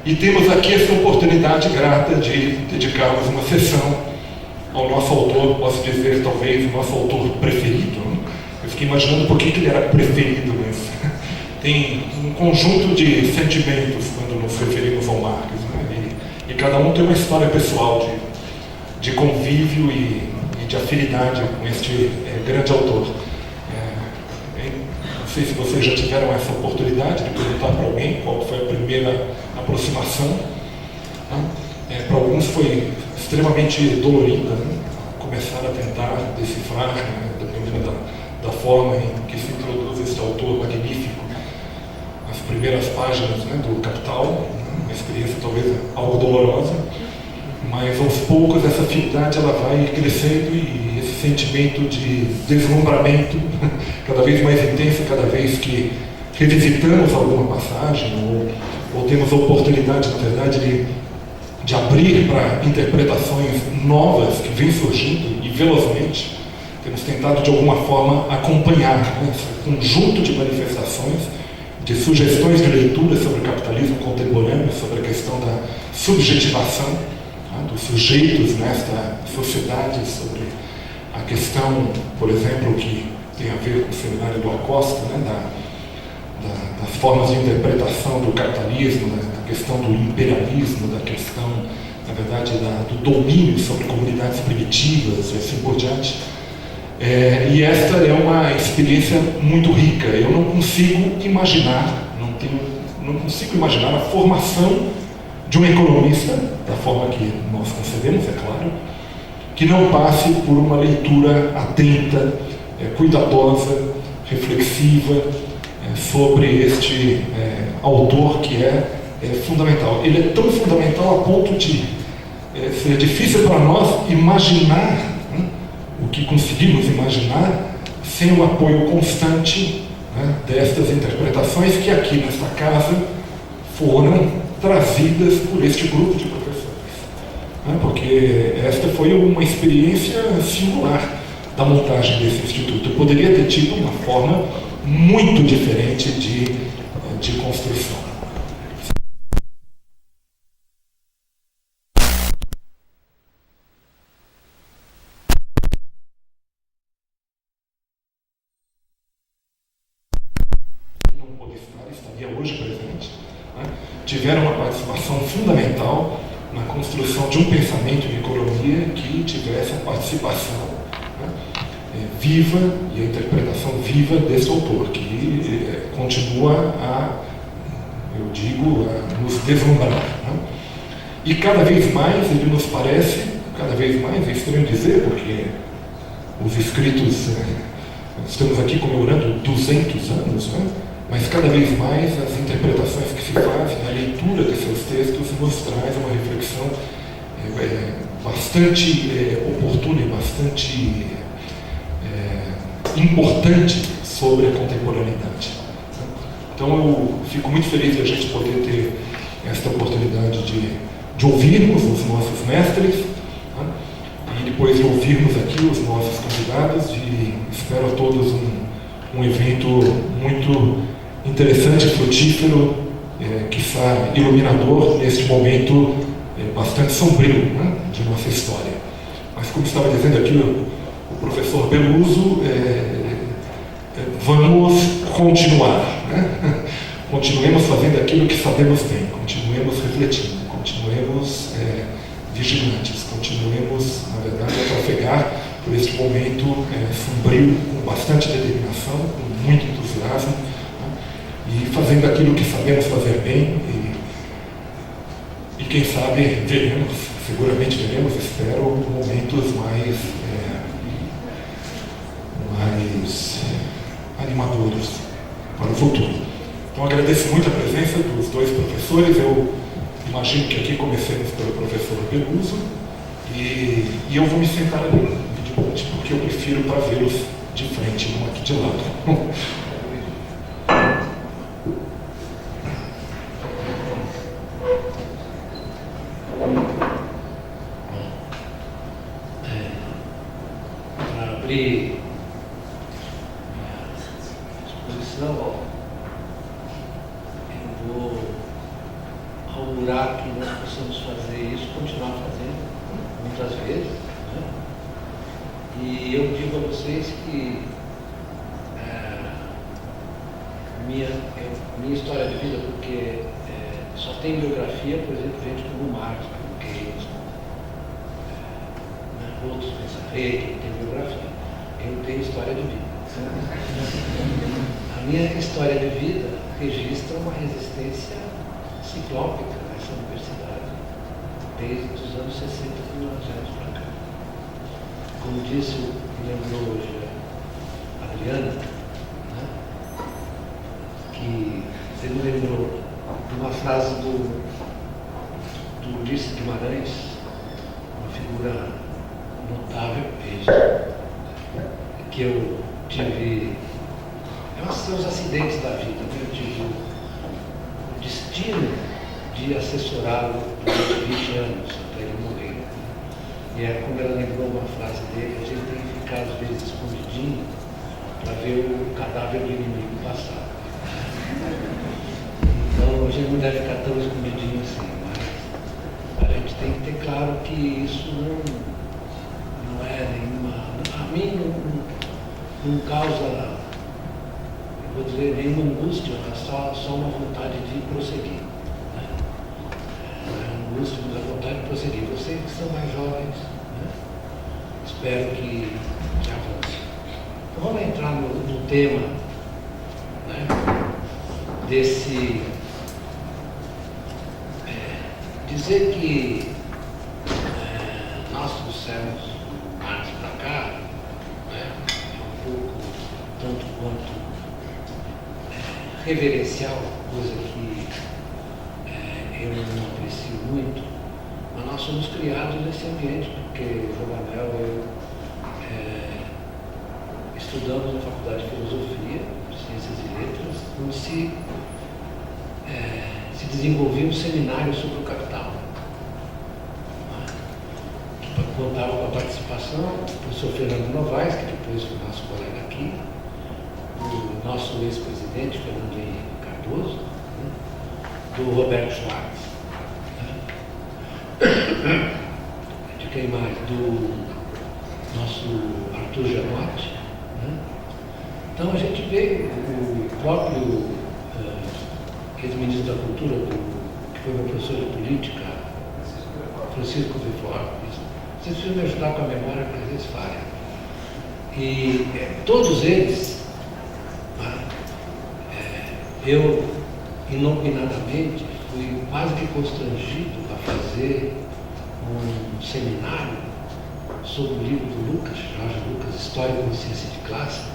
E temos aqui essa oportunidade grata de dedicarmos uma sessão ao nosso autor, posso dizer, talvez, o nosso autor preferido. Né? Eu fiquei imaginando por que ele era preferido, mas tem um conjunto de sentimentos quando nos referimos ao Marx. Né? E cada um tem uma história pessoal de convívio e de afinidade com este grande autor. Não sei se vocês já tiveram essa oportunidade de perguntar para alguém qual foi a primeira aproximação. Né? Para alguns foi extremamente dolorida, né? Começar a tentar decifrar, né? Dependendo da forma em que se introduz este autor magnífico, as primeiras páginas, né, do Capital, né? Uma experiência talvez algo dolorosa, mas aos poucos essa afinidade ela vai crescendo e esse sentimento de deslumbramento cada vez mais intenso, cada vez que revisitamos alguma passagem ou temos a oportunidade, na verdade, de abrir para interpretações novas que vêm surgindo e velozmente, temos tentado de alguma forma acompanhar, né, esse conjunto de manifestações, de sugestões de leitura sobre o capitalismo contemporâneo, sobre a questão da subjetivação, né, dos sujeitos nesta sociedade, sobre a questão, por exemplo, que tem a ver com o seminário do Acosta, né, das formas de interpretação do capitalismo, né, da questão do imperialismo, da questão, na verdade, do domínio sobre comunidades primitivas e assim por diante. E esta é uma experiência muito rica. Eu não consigo imaginar, não consigo imaginar a formação de um economista, da forma que nós concebemos, é claro, que não passe por uma leitura atenta, cuidadosa, reflexiva, sobre este autor que é fundamental. Ele é tão fundamental a ponto de ser difícil para nós imaginar, né, o que conseguimos imaginar sem o apoio constante, né, destas interpretações que aqui nesta casa foram trazidas por este grupo de professores. Né, porque esta foi uma experiência singular da montagem desse instituto. Eu poderia ter tido uma forma muito diferente de construção. Não pôde estar, estaria hoje presente, né? Tiveram uma participação fundamental na construção de um pensamento em economia que tivesse a participação, né, viva e a interpretação viva desse autor, que continua eu digo, a nos deslumbrar. Né? E cada vez mais ele nos parece, cada vez mais, é estranho dizer, porque os escritos, estamos aqui comemorando 200 anos, né? Mas cada vez mais as interpretações que se fazem, a leitura de seus textos nos traz uma reflexão bastante oportuna e bastante importante sobre a contemporaneidade. Então eu fico muito feliz de a gente poder ter esta oportunidade de ouvirmos os nossos mestres, né? E depois de ouvirmos aqui os nossos convidados, e espero a todos um evento muito interessante, frutífero, quiçá iluminador neste momento bastante sombrio, né, de nossa história. Mas como estava dizendo aqui o professor Beluso, vamos continuar, né? Continuemos fazendo aquilo que sabemos bem, continuemos refletindo, continuemos vigilantes, continuemos, na verdade, a trafegar por este momento sombrio, com bastante determinação, com muito entusiasmo, né? E fazendo aquilo que sabemos fazer bem e quem sabe veremos, seguramente veremos, espero, momentos mais animadores para o futuro. Então agradeço muito a presença dos dois professores. Eu imagino que aqui comecemos pelo professor Beluso e eu vou me sentar ali, porque eu prefiro para vê-los de frente, não aqui de lado. Para abrir minha exposição, eu vou ao procurar que nós possamos fazer isso, continuar fazendo, muitas vezes, né? E eu digo a vocês que minha história de vida, porque só tem biografia, por exemplo, gente como Marx, como Keynes, outros pensamentos que tem biografia. Eu não tenho história de vida. A minha história de vida registra uma resistência ciclópica nessa universidade desde os anos 60 que nós viemos para cá. Como disse, me lembrou hoje a Adriana, né, que você me lembrou de uma frase do Ulisses Guimarães, uma figura notável, que eu tive. São os acidentes da vida, né? Eu tive o destino de assessorá-lo durante 20 anos, até ele morrer. E é como ela lembrou uma frase dele: a gente tem que ficar às vezes escondidinho para ver o cadáver do inimigo passar. Então a gente não deve ficar tão escondidinho assim, mas a gente tem que ter claro que isso não é nenhuma. A mim não causa, vou dizer, nenhuma angústia, é só uma vontade de prosseguir. Né? Não é angústia, mas a vontade de prosseguir. Vocês que são mais jovens, né? Espero que avancem. Então vamos entrar no tema, né, desse. Dizer que nós trouxemos Marx para cá, né, é um pouco, tanto quanto reverencial, coisa que eu não aprecio muito, mas nós somos criados nesse ambiente, porque Jogamel e eu estudamos na Faculdade de Filosofia, Ciências e Letras, onde se desenvolvia um seminário sobre o capital, que contava com a participação do professor Fernando Novaes, que depois foi nosso colega aqui, do nosso ex-presidente, Fernando Henrique Cardoso, né, do Roberto Schwartz, né, de quem mais? Do nosso Arthur Janotti. Né? Então a gente vê o próprio ex-ministro da Cultura, que foi meu professor de política, Francisco Vifort. Vocês precisam me ajudar com a memória, porque às vezes falha. E todos eles, eu inopinadamente fui quase que constrangido a fazer um seminário sobre o livro do Lucas, Jorge Lucas, História e Consciência de Classe.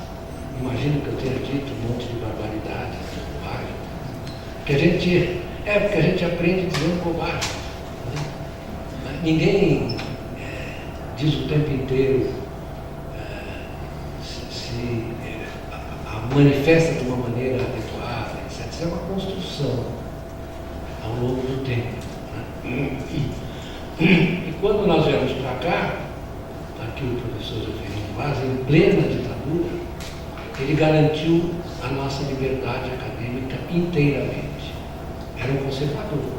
Imagino que eu tenha dito um monte de barbaridade, bobagem. Porque a gente aprende dizendo bobagem. Né? Ninguém diz o tempo inteiro, manifesta de uma maneira adequada, etc. Isso é uma construção ao longo do tempo. Né? E quando nós viemos para cá, aqui o professor Zeferino Vaz, em plena ditadura, ele garantiu a nossa liberdade acadêmica inteiramente. Era um conservador,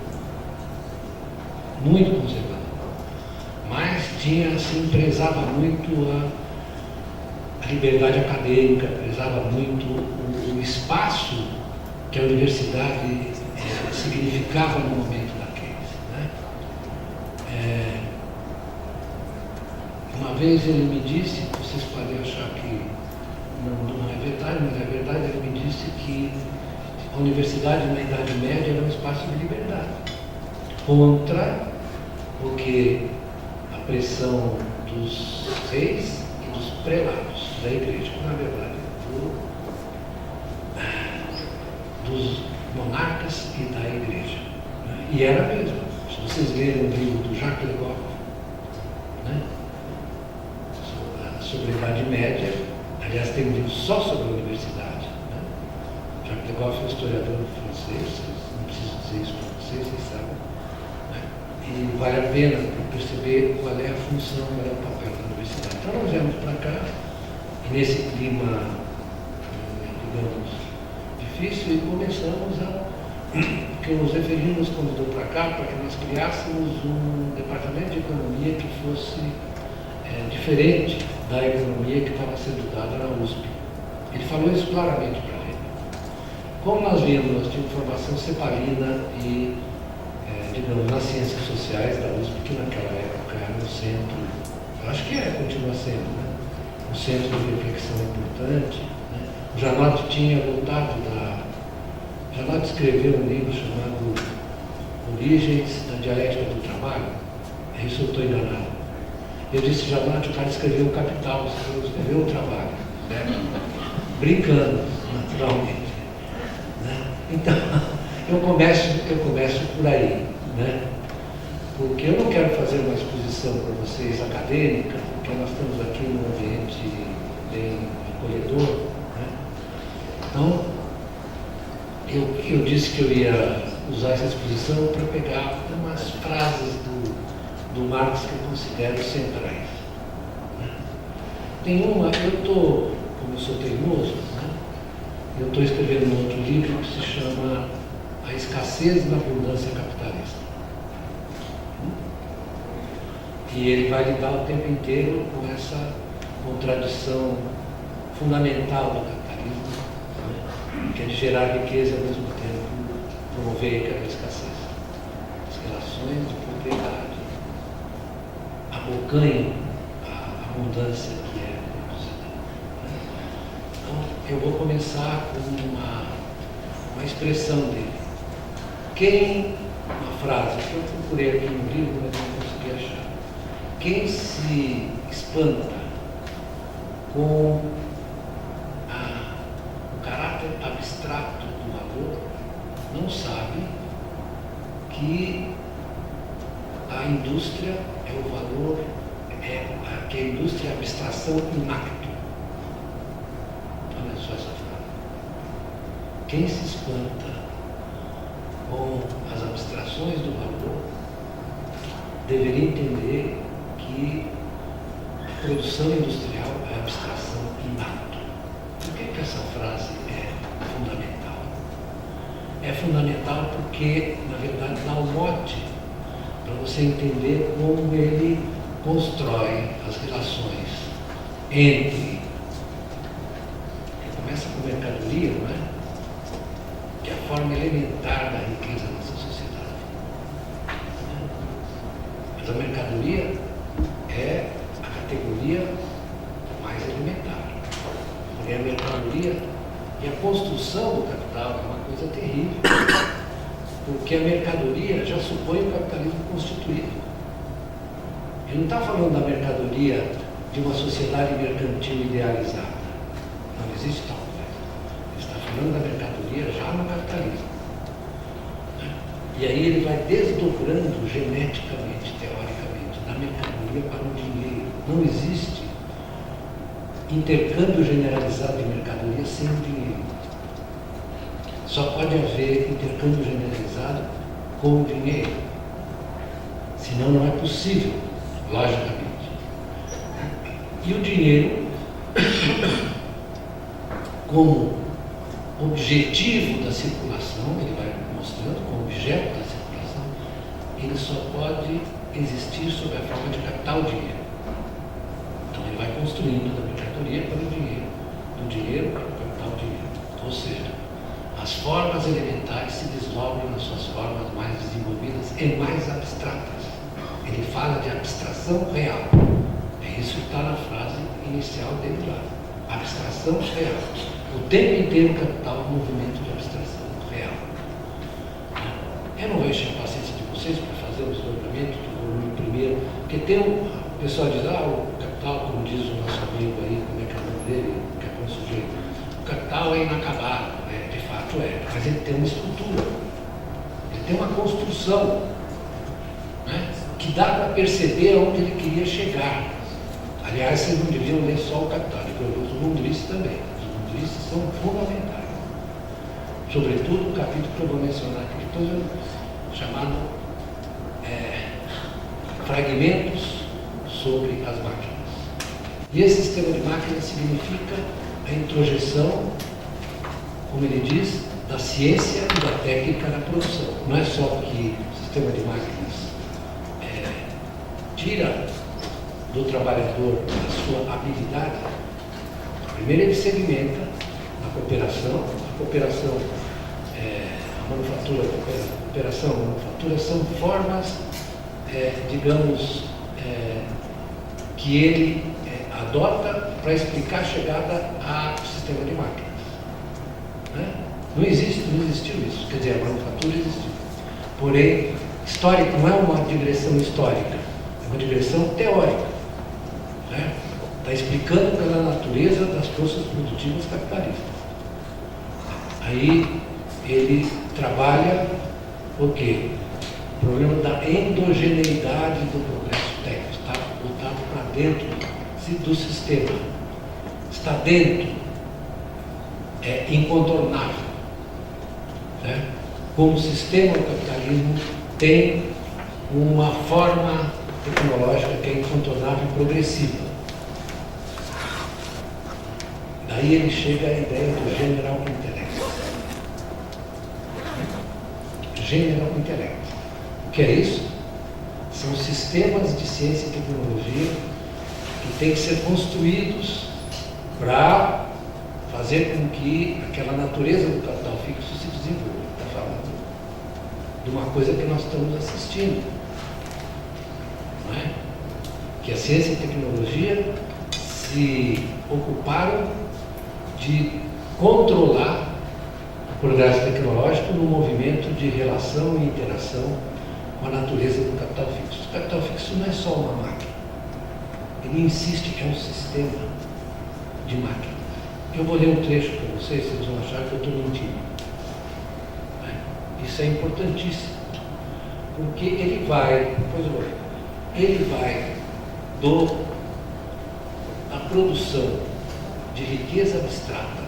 muito conservador, mas prezava muito a liberdade acadêmica, prezava muito o espaço que a universidade significava no momento daqueles. Né? Uma vez ele me disse, vocês podem achar que não é verdade, mas é verdade, ele me disse que a universidade na Idade Média era um espaço de liberdade, contra o que a pressão dos reis e dos prelados da igreja, na verdade, dos monarcas e da igreja. E era mesmo. Se vocês lerem o livro do Jacques Le Goff, né, sobre a Idade Média, aliás, tem um livro só sobre a universidade. Né? Jacques Le Goff é um historiador francês, não preciso dizer isso para vocês sabem. Né? E vale a pena perceber qual é a função, qual é o papel da universidade. Então nós viemos para cá, e nesse clima, digamos, difícil, e começamos a porque o Zeferino nos convidou para cá para que nós criássemos um departamento de economia que fosse diferente da economia que estava sendo dada na USP. Ele falou isso claramente para a gente. Como nós vimos, nós tínhamos formação cepalina e, digamos, nas ciências sociais da USP, que naquela época era um centro, eu acho que continua sendo, né? Um centro de reflexão importante. Né? O Janotti tinha voltado Janotti escreveu um livro chamado Origens da Dialética do Trabalho. É isso, eu estou enganado. Eu disse, Janotti, o cara escreveu o Capital, você escreveu o Trabalho. Né? Brincando, naturalmente. Né? Então, eu começo por aí. Né? Porque eu não quero fazer uma exposição para vocês acadêmica, porque nós estamos aqui num ambiente bem acolhedor. Né? Então, eu disse que eu ia usar essa exposição para pegar umas frases do Marx que eu considero centrais. Né? Tem uma, como eu sou teimoso, né? Eu estou escrevendo um outro livro que se chama A Escassez na Abundância Capitalista. E ele vai lidar o tempo inteiro com essa contradição fundamental do capitalismo, né? Que é de gerar riqueza e ao mesmo tempo promover aquela escassez. As relações de propriedade abocanham a abundância que é produzida. Então, eu vou começar com uma expressão dele. Uma frase que eu procurei aqui no livro, mas não consegui achar. Quem se espanta com o caráter abstrato do valor não sabe que a indústria é o valor, que a indústria é a abstração in acto. Olha só essa frase. Quem se espanta com as abstrações do valor deveria entender que a produção industrial é a abstração in acto. Por que essa frase é fundamental? É fundamental porque, na verdade, dá um mote para você entender como ele constrói as relações entre. Começa com mercadoria, não é? Que é a forma elementar da riqueza da nossa sociedade. Mas a mercadoria é a categoria mais elementar. Porém, a mercadoria e a construção do capital é uma coisa terrível, porque a mercadoria já supõe o capitalismo constituído. Ele não está falando da mercadoria de uma sociedade mercantil idealizada. Não existe tal coisa. Ele está falando da mercadoria já no capitalismo. E aí ele vai desdobrando geneticamente, teoricamente, da mercadoria para o dinheiro. Não existe intercâmbio generalizado de mercadoria sem dinheiro. Só pode haver intercâmbio generalizado com o dinheiro. Senão não é possível, logicamente. E o dinheiro, como objetivo da circulação, ele vai mostrando como objeto da circulação, ele só pode existir sob a forma de capital dinheiro. Então ele vai construindo da mercadoria para o dinheiro, do dinheiro para o capital dinheiro. Ou seja, as formas elementares se desdobram nas suas formas mais desenvolvidas e mais abstratas. Ele fala de abstração real. É isso que está na frase inicial dele lá. Abstração real. O tempo inteiro o capital é um movimento de abstração real. Eu não vou encher a paciência de vocês para fazer o desdobramento do volume primeiro, porque tem o pessoal diz, o capital, como diz o nosso amigo aí, como é que é o nome dele, que é bom sujeito, o capital é inacabado, de fato é, mas ele tem uma estrutura, ele tem uma construção, né, que dá para perceber aonde ele queria chegar. Aliás, vocês não deviam ler só o Capital, os munduristas também. Os munduristas são fundamentais. Sobretudo o capítulo que eu vou mencionar aqui depois, chamado Fragmentos sobre as Máquinas. E esse sistema de máquinas significa a introjeção, como ele diz, da ciência e da técnica na produção. não é só que o sistema de máquinas tira do trabalhador a sua habilidade. Primeiro ele segmenta a cooperação, a manufatura, a cooperação, a manufatura são formas, digamos, que ele adota para explicar a chegada ao sistema de máquinas. Né? Não existiu isso, quer dizer, a manufatura existiu. Porém, histórico não é uma digressão histórica, é uma digressão teórica. Está explicando pela natureza das forças produtivas capitalistas. Aí ele trabalha o quê? O problema da endogeneidade do progresso técnico, está botado para dentro do sistema, está dentro, é incontornável. Né? Como sistema, o capitalismo tem uma forma tecnológica que é incontornável e progressiva. Daí ele chega à ideia do general intellect. General intellect. O que é isso? São sistemas de ciência e tecnologia que têm que ser construídos para fazer com que aquela natureza do capital fixo se desenvolva. Está falando de uma coisa que nós estamos assistindo. Não é? Que a ciência e a tecnologia se ocuparam de controlar o progresso tecnológico no movimento de relação e interação com a natureza do capital fixo. O capital fixo não é só uma máquina. Ele insiste que é um sistema de máquinas. Eu vou ler um trecho para vocês vão achar que eu estou mentindo. Isso é importantíssimo. Porque ele vai da produção de riqueza abstrata.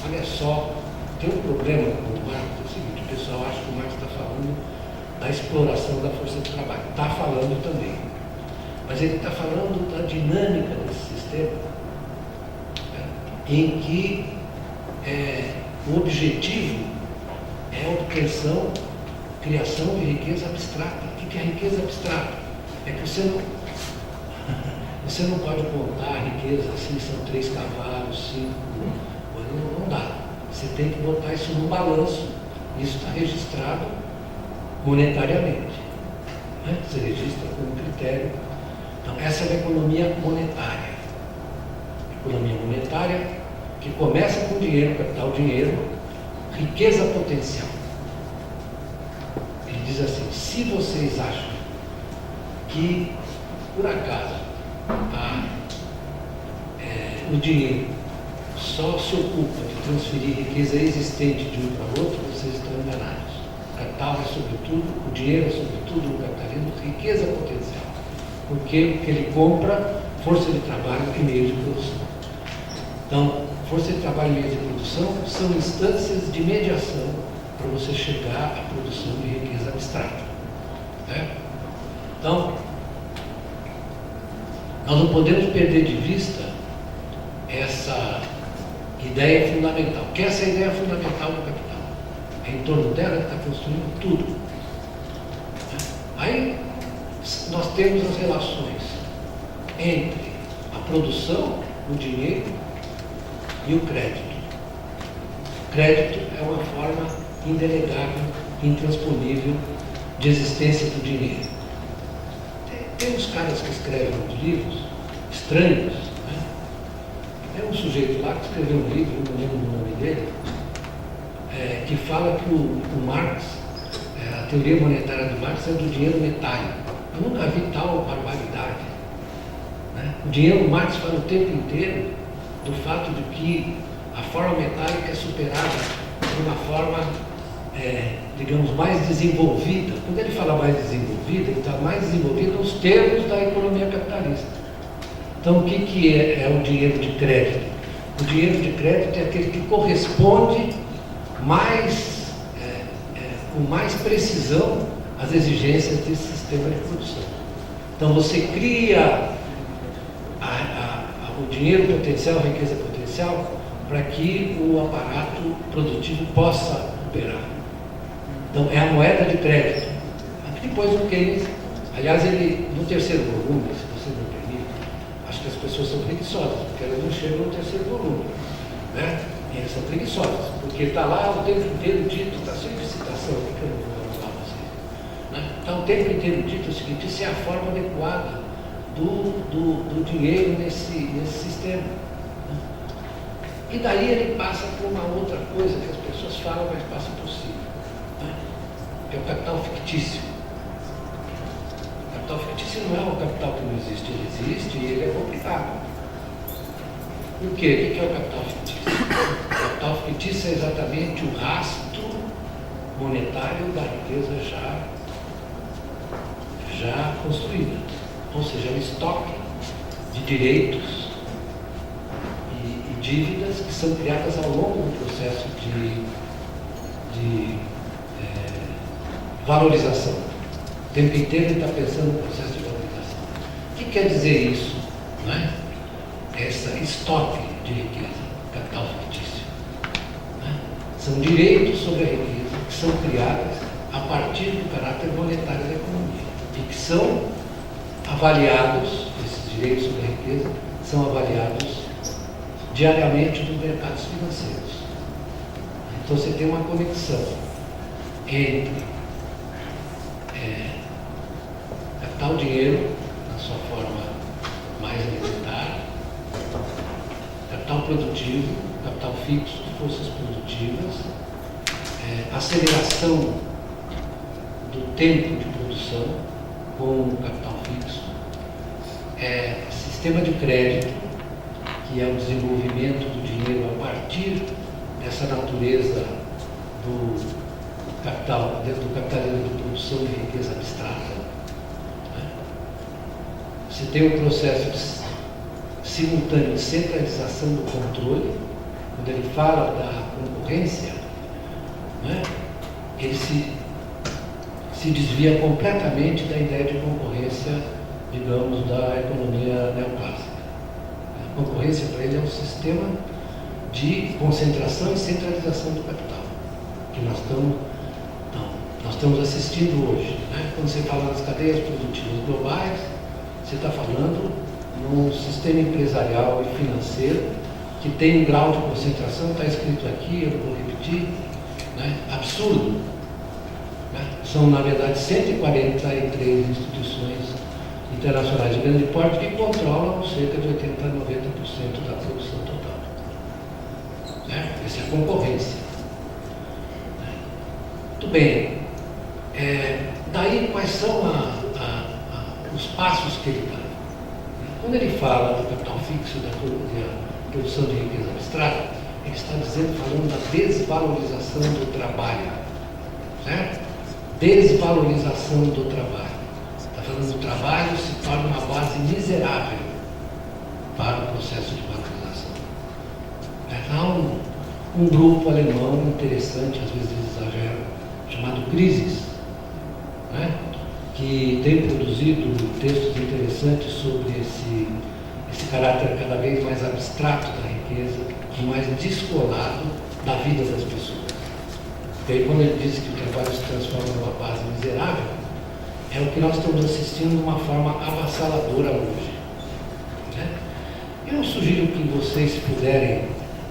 Olha só, tem um problema com o Marx, é o seguinte, o pessoal acha que o Marx está falando da exploração da força de trabalho. Está falando também. Mas ele está falando da dinâmica desse sistema, em que o objetivo é a obtenção, criação de riqueza abstrata. O que é a riqueza abstrata? É que você não pode contar a riqueza assim, são 3 cavalos, 5, não dá. Você tem que botar isso no balanço. Isso está registrado monetariamente. Né? Você registra como critério. Então, essa é a economia monetária. Economia monetária que começa com dinheiro, capital, dinheiro, riqueza potencial. Ele diz assim, se vocês acham que, por acaso, o dinheiro só se ocupa de transferir riqueza existente de um para outro, vocês estão enganados. O capital é sobretudo, o dinheiro é sobretudo no capitalismo, riqueza potencial. Porque o que ele compra, força de trabalho e meio de produção. Então, força de trabalho e meio de produção são instâncias de mediação para você chegar à produção de riqueza abstrata. Né? Então, nós não podemos perder de vista essa ideia fundamental, que essa é a ideia fundamental do capital. É em torno dela que está construindo tudo. Aí nós temos as relações entre a produção, o dinheiro e o crédito. O crédito é uma forma indelegável, intransponível de existência do dinheiro. Tem uns caras que escrevem uns livros estranhos, né? Tem um sujeito lá que escreveu um livro, eu não lembro o nome dele, que fala que o Marx, a teoria monetária do Marx é do dinheiro metálico. Eu nunca vi tal barbaridade. Né? O dinheiro, Marx fala o tempo inteiro do fato de que a forma metálica é superada por uma forma, digamos, mais desenvolvida. Quando ele fala mais desenvolvida, ele está mais desenvolvido nos termos da economia capitalista. Então, o que é o dinheiro de crédito? O dinheiro de crédito é aquele que corresponde com mais precisão às exigências desse sistema de produção. Então, você cria o dinheiro potencial, a riqueza potencial, para que o aparato produtivo possa operar. Então, é a moeda de crédito. Depois o Keynes, aliás, ele, no terceiro volume, se você me permite, acho que as pessoas são preguiçosas, porque elas não chegam no terceiro volume, né? E elas são preguiçosas, porque está lá o tempo inteiro dito, está sempre citação, o que eu não vou falar para vocês, né? Então, o tempo inteiro dito é o seguinte: isso é a forma adequada do dinheiro nesse sistema. Né? E daí ele passa por uma outra coisa que as pessoas falam, mas passa por cima, né? Que é o capital fictício. O capital fictício não é um capital que não existe, ele existe e ele é complicado. Por quê? O que é o capital fictício? O capital fictício é exatamente o rastro monetário da riqueza já construída. Ou seja, o estoque de direitos e dívidas que são criadas ao longo do processo de valorização. O tempo inteiro ele está pensando no processo de valorização. O que quer dizer isso? Não é? Essa estoque de riqueza, capital fictício. Né? São direitos sobre a riqueza que são criados a partir do caráter monetário da economia e que são avaliados, esses direitos sobre a riqueza, são avaliados diariamente nos mercados financeiros. Então você tem uma conexão entre capital dinheiro, na sua forma mais elementar, capital produtivo, capital fixo, forças produtivas, aceleração do tempo de produção com o capital fixo, sistema de crédito, que é o desenvolvimento do dinheiro a partir dessa natureza do capitalismo de produção de riqueza abstrata. Né? Você tem o processo simultâneo de centralização do controle. Quando ele fala da concorrência, né? Ele se desvia completamente da ideia de concorrência, digamos, da economia neoclássica. A concorrência para ele é um sistema de concentração e centralização do capital, que nós estamos assistindo hoje. Né? Quando você fala das cadeias produtivas globais, você está falando num sistema empresarial e financeiro que tem um grau de concentração, está escrito aqui, eu não vou repetir, né? Absurdo. Né? São, na verdade, 143 instituições internacionais de grande porte que controlam cerca de 80 a 90% da produção total. Né? Essa é a concorrência. Né? Muito bem. Daí, quais são os passos que ele dá? Quando ele fala do capital fixo, da produção de riqueza abstrata, ele está falando da desvalorização do trabalho. Certo? Desvalorização do trabalho. Está falando do trabalho se torna uma base miserável para o processo de valorização. Há um grupo alemão interessante, às vezes eles exageram, chamado Crisis, né? Que tem produzido textos interessantes sobre esse caráter cada vez mais abstrato da riqueza e mais descolado da vida das pessoas. E aí, quando ele diz que o trabalho se transforma numa base miserável, é o que nós estamos assistindo de uma forma avassaladora hoje. Né? Eu sugiro que vocês, se puderem,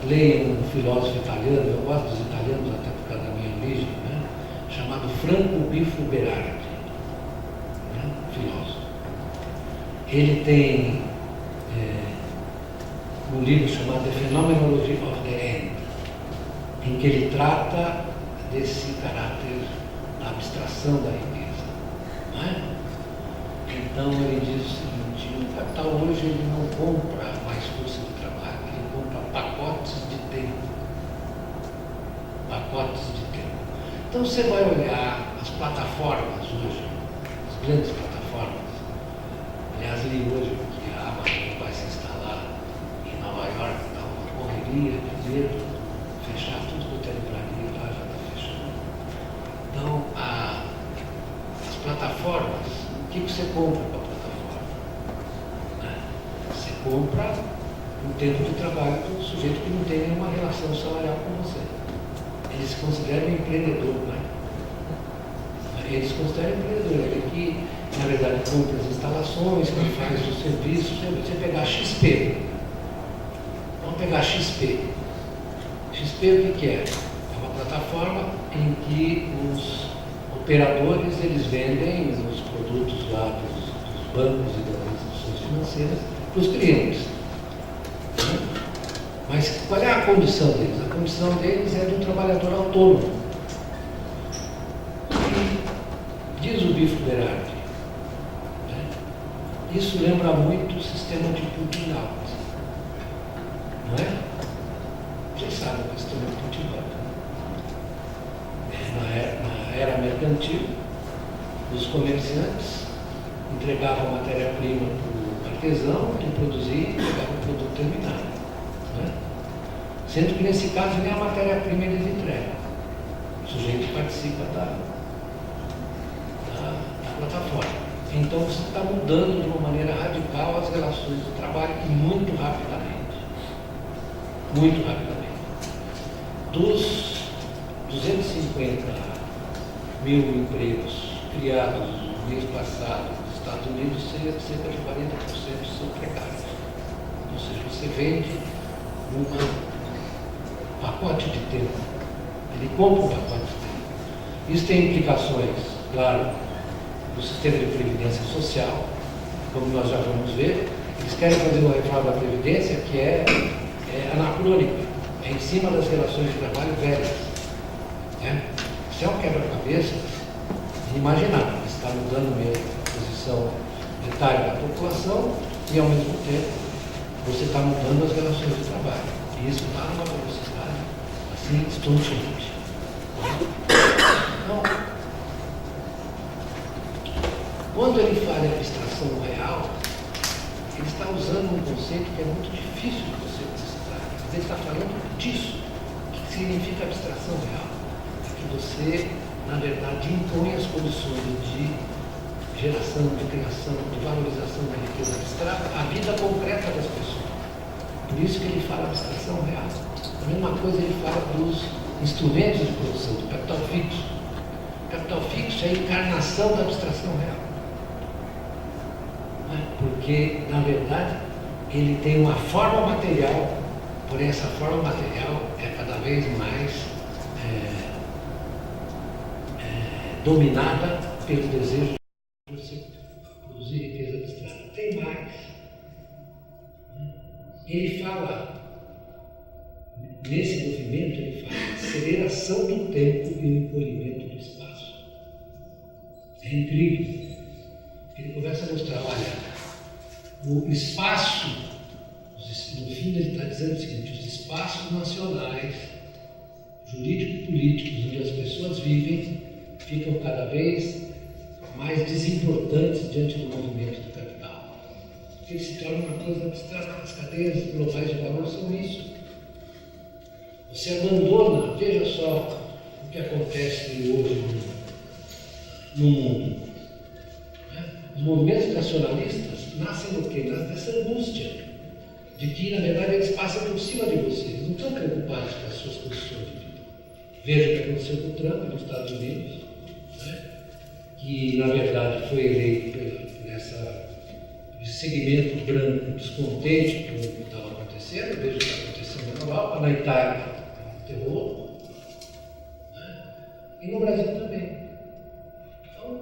leiam um filósofo italiano, eu gosto dos italianos até por causa da minha origem, né? Chamado Franco Bifo Berardi, né? Filósofo. Ele tem um livro chamado The Phenomenology of the End, em que ele trata desse caráter da abstração da riqueza. Não é? Então ele diz o seguinte: o capital hoje ele não compra mais força de trabalho, ele compra pacotes de tempo. Pacotes de tempo. Então você vai olhar as plataformas hoje, as grandes plataformas. Aliás, li hoje que a Amazon vai se instalar em Nova York, está uma correria de medo, fechar tudo quanto é livraria lá, já está fechando. Então, as plataformas, o que você compra com a plataforma? Né? Você compra um tempo de trabalho do sujeito que não tem nenhuma relação salarial com você. Ele se considera um empreendedor, né? Eles consideram empreendedor, ele que, na verdade, compra as instalações, que faz o serviço. Você pegar XP, vamos pegar XP. XP o que é? É uma plataforma em que os operadores eles vendem os produtos lá dos bancos e das instituições financeiras para os clientes. Mas qual é a condição deles? A condição deles é de um trabalhador autônomo. E diz o Bifo Berardi, isso lembra muito o sistema de cultural. Não é? Vocês sabem o sistema de cultural. Na era mercantil, os comerciantes entregavam matéria-prima para o artesão, que produzia e entregava o produto terminado. Né? Sendo que nesse caso nem a matéria-prima eles entregam. O sujeito participa da plataforma. Então você está mudando de uma maneira radical as relações de trabalho e muito rapidamente. Muito rapidamente. Dos 250 mil empregos criados no mês passado nos Estados Unidos, cerca de 40% são precários. Ou seja, você vende um pacote de tempo. Ele compra um pacote de tempo. Isso tem implicações, claro, no sistema de previdência social, como nós já vamos ver. Eles querem fazer uma reforma da previdência que é anacrônica, é em cima das relações de trabalho velhas. Né? Isso é um quebra-cabeça inimaginável. Você está mudando mesmo a posição etária da população e, ao mesmo tempo, você está mudando as relações de trabalho. E isso está numa velocidade assim estonteante. Então, quando ele fala em abstração real, ele está usando um conceito que é muito difícil de você precisar. Mas ele está falando disso. O que significa abstração real? É que você, na verdade, impõe as condições de geração, de criação, de valorização da riqueza abstrata à vida concreta das pessoas. Por isso que ele fala abstração real. A mesma coisa ele fala dos instrumentos de produção, do capital fixo. O capital fixo é a encarnação da abstração real. Porque, na verdade, ele tem uma forma material, porém essa forma material é cada vez mais dominada pelo desejo de produzir riqueza abstrata. Tem mais. Ele fala, nesse movimento, ele fala aceleração do tempo e o encolhimento do espaço. É incrível. Ele começa a mostrar, olha, o espaço, no fundo ele está dizendo o seguinte, os espaços nacionais, jurídico-políticos, onde as pessoas vivem, ficam cada vez mais desimportantes diante do movimento do capital. Porque ele se torna uma coisa abstrata, as cadeias globais de valor são isso. Você abandona, veja só o que acontece hoje no mundo. Os movimentos nacionalistas nascem do quê? Nascem dessa angústia de que, na verdade, eles passam por cima de você. Eles não estão preocupados com as suas condições de vida. Veja o que aconteceu com o Trump nos Estados Unidos, né? Que, na verdade, foi eleito por esse segmento branco descontente com o que estava acontecendo. Veja o que está acontecendo na Europa, na Itália, um terror, né? E no Brasil também. Então,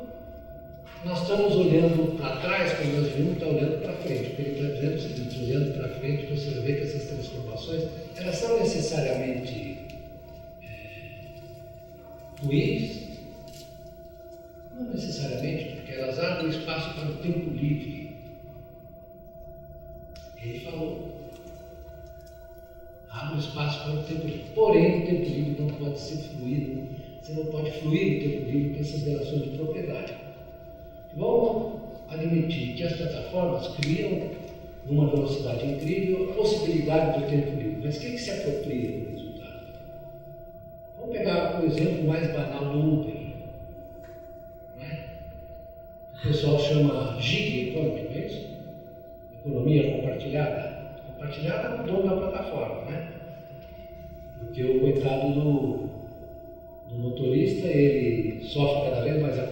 nós estamos olhando para trás, como nós vimos, está olhando para frente. Porque ele está dizendo o seguinte, olhando para frente, você vê que essas transformações, elas são necessariamente ruins? Não necessariamente, porque elas abrem espaço para o tempo livre. Ele falou. Abre espaço para o tempo livre. Porém, o tempo livre não pode ser fluido. Você não pode fluir o tempo livre com essas relações de propriedade. Vamos admitir que as plataformas criam, numa velocidade incrível, a possibilidade do tempo livre. Mas quem que se apropria do resultado? Vamos pegar o exemplo mais banal do Uber. Né? O pessoal chama gig economy, não é isso? Economia compartilhada. Compartilhada no dono da plataforma, né? Porque o coitado do motorista, ele sofre cada vez mais a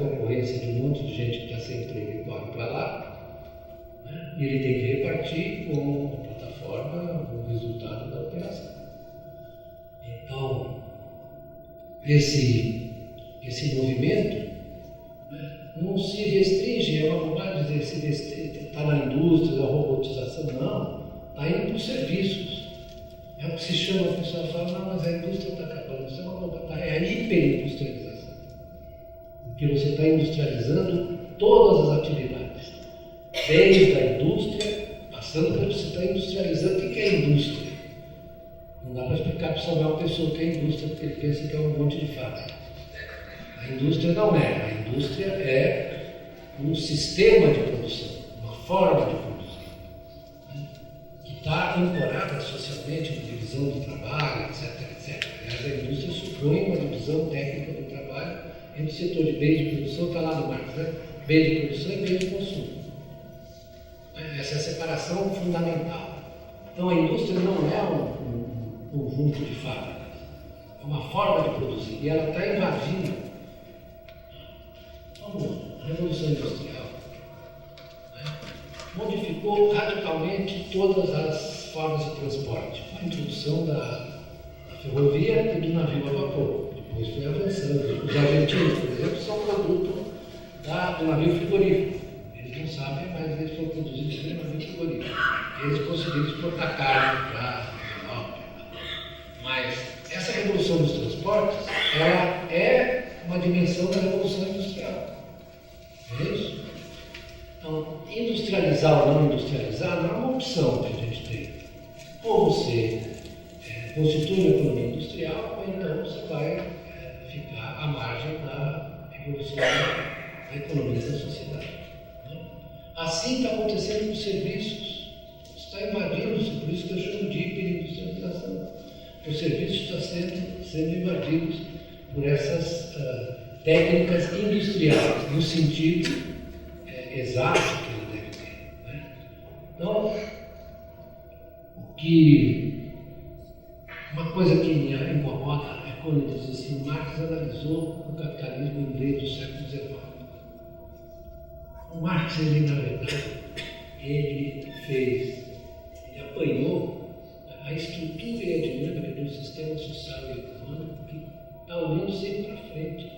cabeça de um monte de gente que está sem emprego e corre para lá, né? E ele tem que repartir com a plataforma o resultado da operação. Então, esse movimento, né, não se restringe, é uma bobagem dizer se está na indústria, na robotização, não, está indo para os serviços. É o que se chama, a pessoa fala, não, mas a indústria está acabando, isso é uma bobagem, é a hiperindustrialização. Porque você está industrializando todas as atividades, desde a indústria, passando por você está industrializando. O que é indústria? Não dá para explicar para uma pessoa o que é indústria, porque ele pensa que é um monte de fábrica. A indústria não é. A indústria é um sistema de produção, uma forma de produzir, né? Que está ancorada socialmente na divisão do trabalho, etc, etc. Aliás, a indústria supõe uma divisão técnica do trabalho entre o setor de bens de produção, está lá no Marx, né? Bens de produção e bens de consumo. Essa é a separação fundamental. Então, a indústria não é um conjunto de fábricas, é uma forma de produzir, e ela está invadindo. Então, a Revolução Industrial, né, modificou radicalmente todas as formas de transporte, com a introdução da ferrovia e do navio a vapor. Depois foi avançando. Os argentinos, por exemplo, são produto do navio frigorífico. Eles não sabem, mas eles foram produzidos pelo navio frigorífico. Eles conseguiram exportar carne para a Europa. Mas essa revolução dos transportes, ela é uma dimensão da revolução industrial. É isso? Então, industrializar ou não industrializar não é uma opção que a gente tem. Ou você constitui uma economia industrial, ou então você vai ficar à margem da evolução da economia da sociedade. Né? Assim está acontecendo com os serviços. Está invadindo isso, por isso que eu chamo de hiperindustrialização. Os serviços estão sendo invadidos por essas técnicas industriais, no sentido exato que ele deve ter. Né? Então, uma coisa que me incomoda é quando ele diz assim, Marx analisou o capitalismo inglês do século XIX. O Marx, ele, na verdade, ele apanhou a estrutura e a dinâmica do sistema social e econômico que está olhando sempre para frente.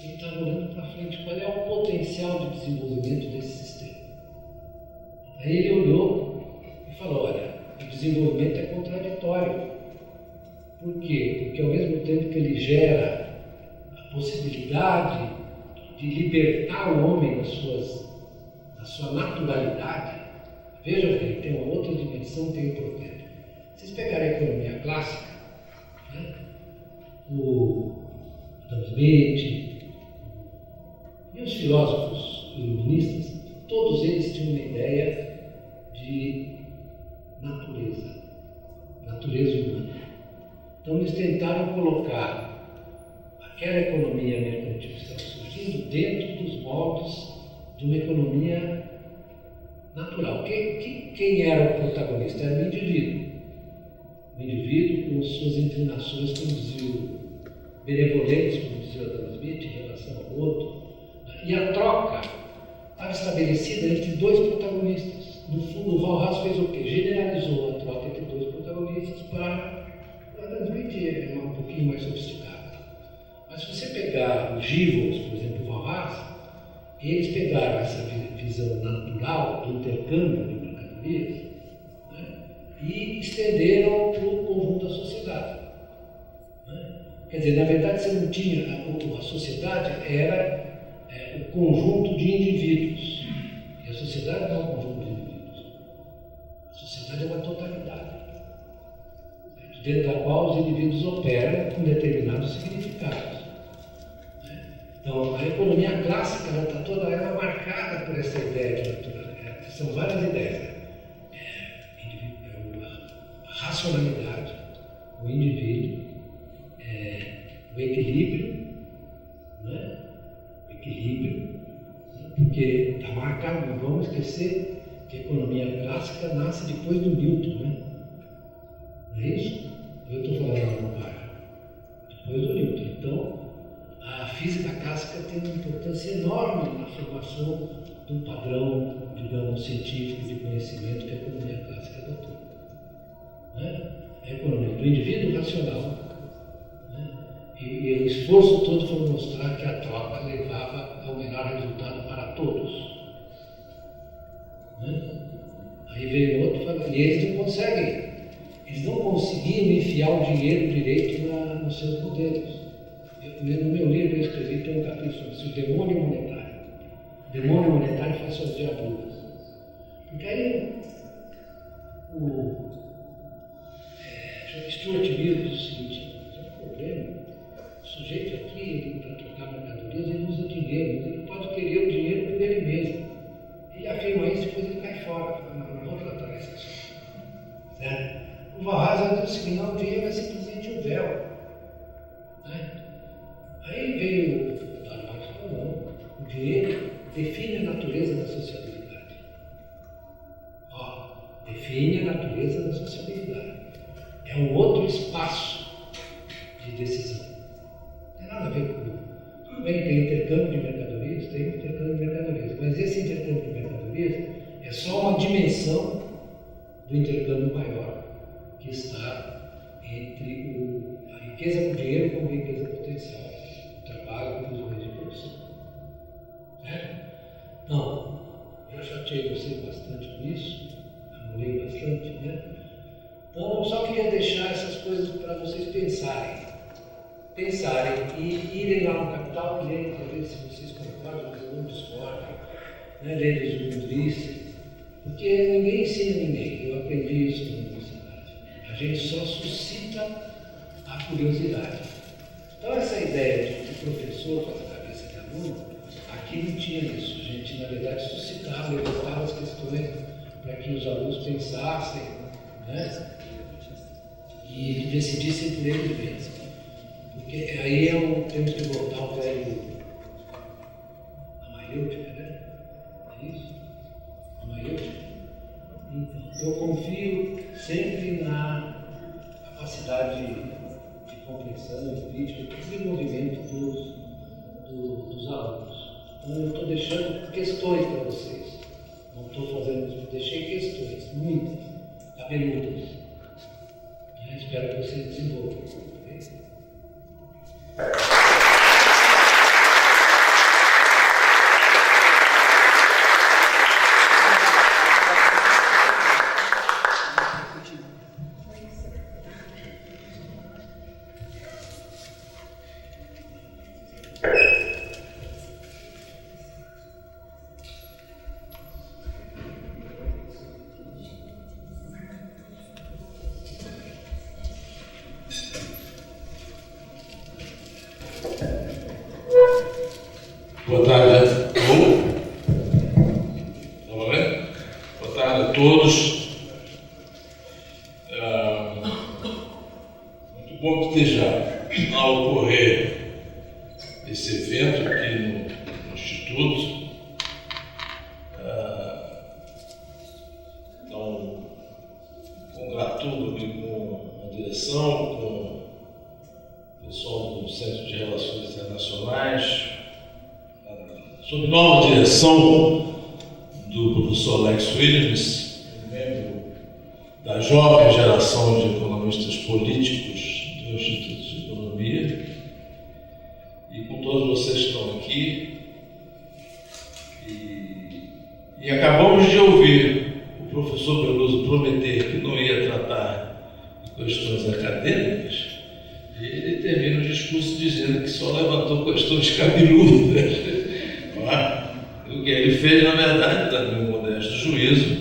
Ele está olhando para frente. Qual é o potencial de desenvolvimento desse sistema? Aí ele olhou e falou, olha, o desenvolvimento é contraditório. Por quê? Porque ao mesmo tempo que ele gera a possibilidade de libertar o homem da sua naturalidade, veja bem, tem uma outra dimensão que é importante. Vocês pegarem a economia clássica, né? O Adam Smith e os filósofos iluministas, todos eles tinham uma ideia de natureza humana. Então eles tentaram colocar aquela economia mercantil que estava surgindo dentro dos moldes de uma economia natural. Quem era o protagonista? Era o indivíduo. O indivíduo com suas inclinações, como dizia o benevolentes, como dizia o Adam Smith, em relação ao outro. E a troca estava estabelecida entre dois protagonistas. No fundo, o Walras fez o quê? Generalizou a troca entre dois protagonistas para... O Adam Smith é um pouquinho mais sofisticado. Mas se você pegar os Givols, por exemplo, o Walras, eles pegaram essa visão natural do intercâmbio de mercadorias, né, e estenderam para o conjunto da sociedade. Né? Quer dizer, na verdade, você não tinha... A sociedade era o conjunto de indivíduos. E a sociedade não é um conjunto de indivíduos. A sociedade é uma totalidade, dentro da qual os indivíduos operam com determinados significados. Então, a economia clássica está toda ela marcada por essa ideia de naturalidade. São várias ideias. A racionalidade, o indivíduo, o equilíbrio, né? Porque está marcado, não vamos esquecer que a economia clássica nasce depois do Newton, né? Não é isso? Eu estou falando uma bobagem. Depois do Newton. Então, a física clássica clássica tem uma importância enorme na formação de um padrão, digamos, científico de conhecimento que a economia clássica adotou. Né? A economia do indivíduo racional. Né? E o esforço todo foi mostrar que a troca levava ao melhor resultado para todos. Né? Aí veio outro falando, e eles não conseguem. Eles não conseguiam enfiar o dinheiro direito nos seus modelos. No meu livro eu escrevi, tem um capítulo sobre o demônio monetário. O demônio monetário faz suas diabluras. Porque aí o Stuart Mill diz o seguinte, tem um problema, o sujeito aqui, para trocar mercadorias, ele usa dinheiro, mas ele pode querer o dinheiro por ele mesmo. Ele afirma isso e depois ele cai fora. Fala, não vou tratar esse assunto. Certo? O Valhalla diz o seguinte, não, o dinheiro é simplesmente um véu. Né? Aí veio o Darwin e falou, não, o dinheiro define a natureza da sociabilidade. Ó, define a natureza da sociabilidade. É um outro espaço de decisão. Não tem nada a ver com... Tudo bem, tem intercâmbio de mercadorias, mas esse intercâmbio de mercadorias é só uma dimensão do intercâmbio maior que está entre a riqueza do dinheiro como a riqueza potencial, o trabalho e os meios de produção. Então, já chateei vocês bastante com isso, amolei bastante, né? Então, eu só queria deixar essas coisas para vocês pensarem e irem lá no Capital e lerem, talvez, se vocês concordam, mas eu não discordo, né? Lerem os Mundrice, porque ninguém ensina ninguém, eu aprendi isso na universidade. A gente só suscita a curiosidade. Então, essa ideia de professor com a cabeça de aluno, aqui não tinha isso. A gente, na verdade, suscitava, levantava as questões para que os alunos pensassem, né? E decidissem por eles mesmos. Porque aí temos que voltar ao velho a maiútica, né? É isso? A maiútica. Então, eu confio sempre na capacidade de compreensão, de crítica, de desenvolvimento dos alunos. Então, eu estou deixando questões para vocês. Não estou fazendo, deixei questões, muitas, cabeludas. Espero que vocês desenvolvam. Boa tarde a todos. Muito bom que esteja a ocorrer esse evento aqui no Instituto. Então, congratulo-me com a direção, com o pessoal do Centro de Relações Internacionais, sob nova direção do professor Alex Williams, membro da jovem geração de economistas políticos do Instituto de Economia, e com todos vocês que estão aqui. E acabamos de ouvir o professor Beloso prometer que não ia tratar de questões acadêmicas, e ele termina o discurso dizendo que só levantou questões cabeludas. O que ele fez, na verdade, no meu modesto juízo,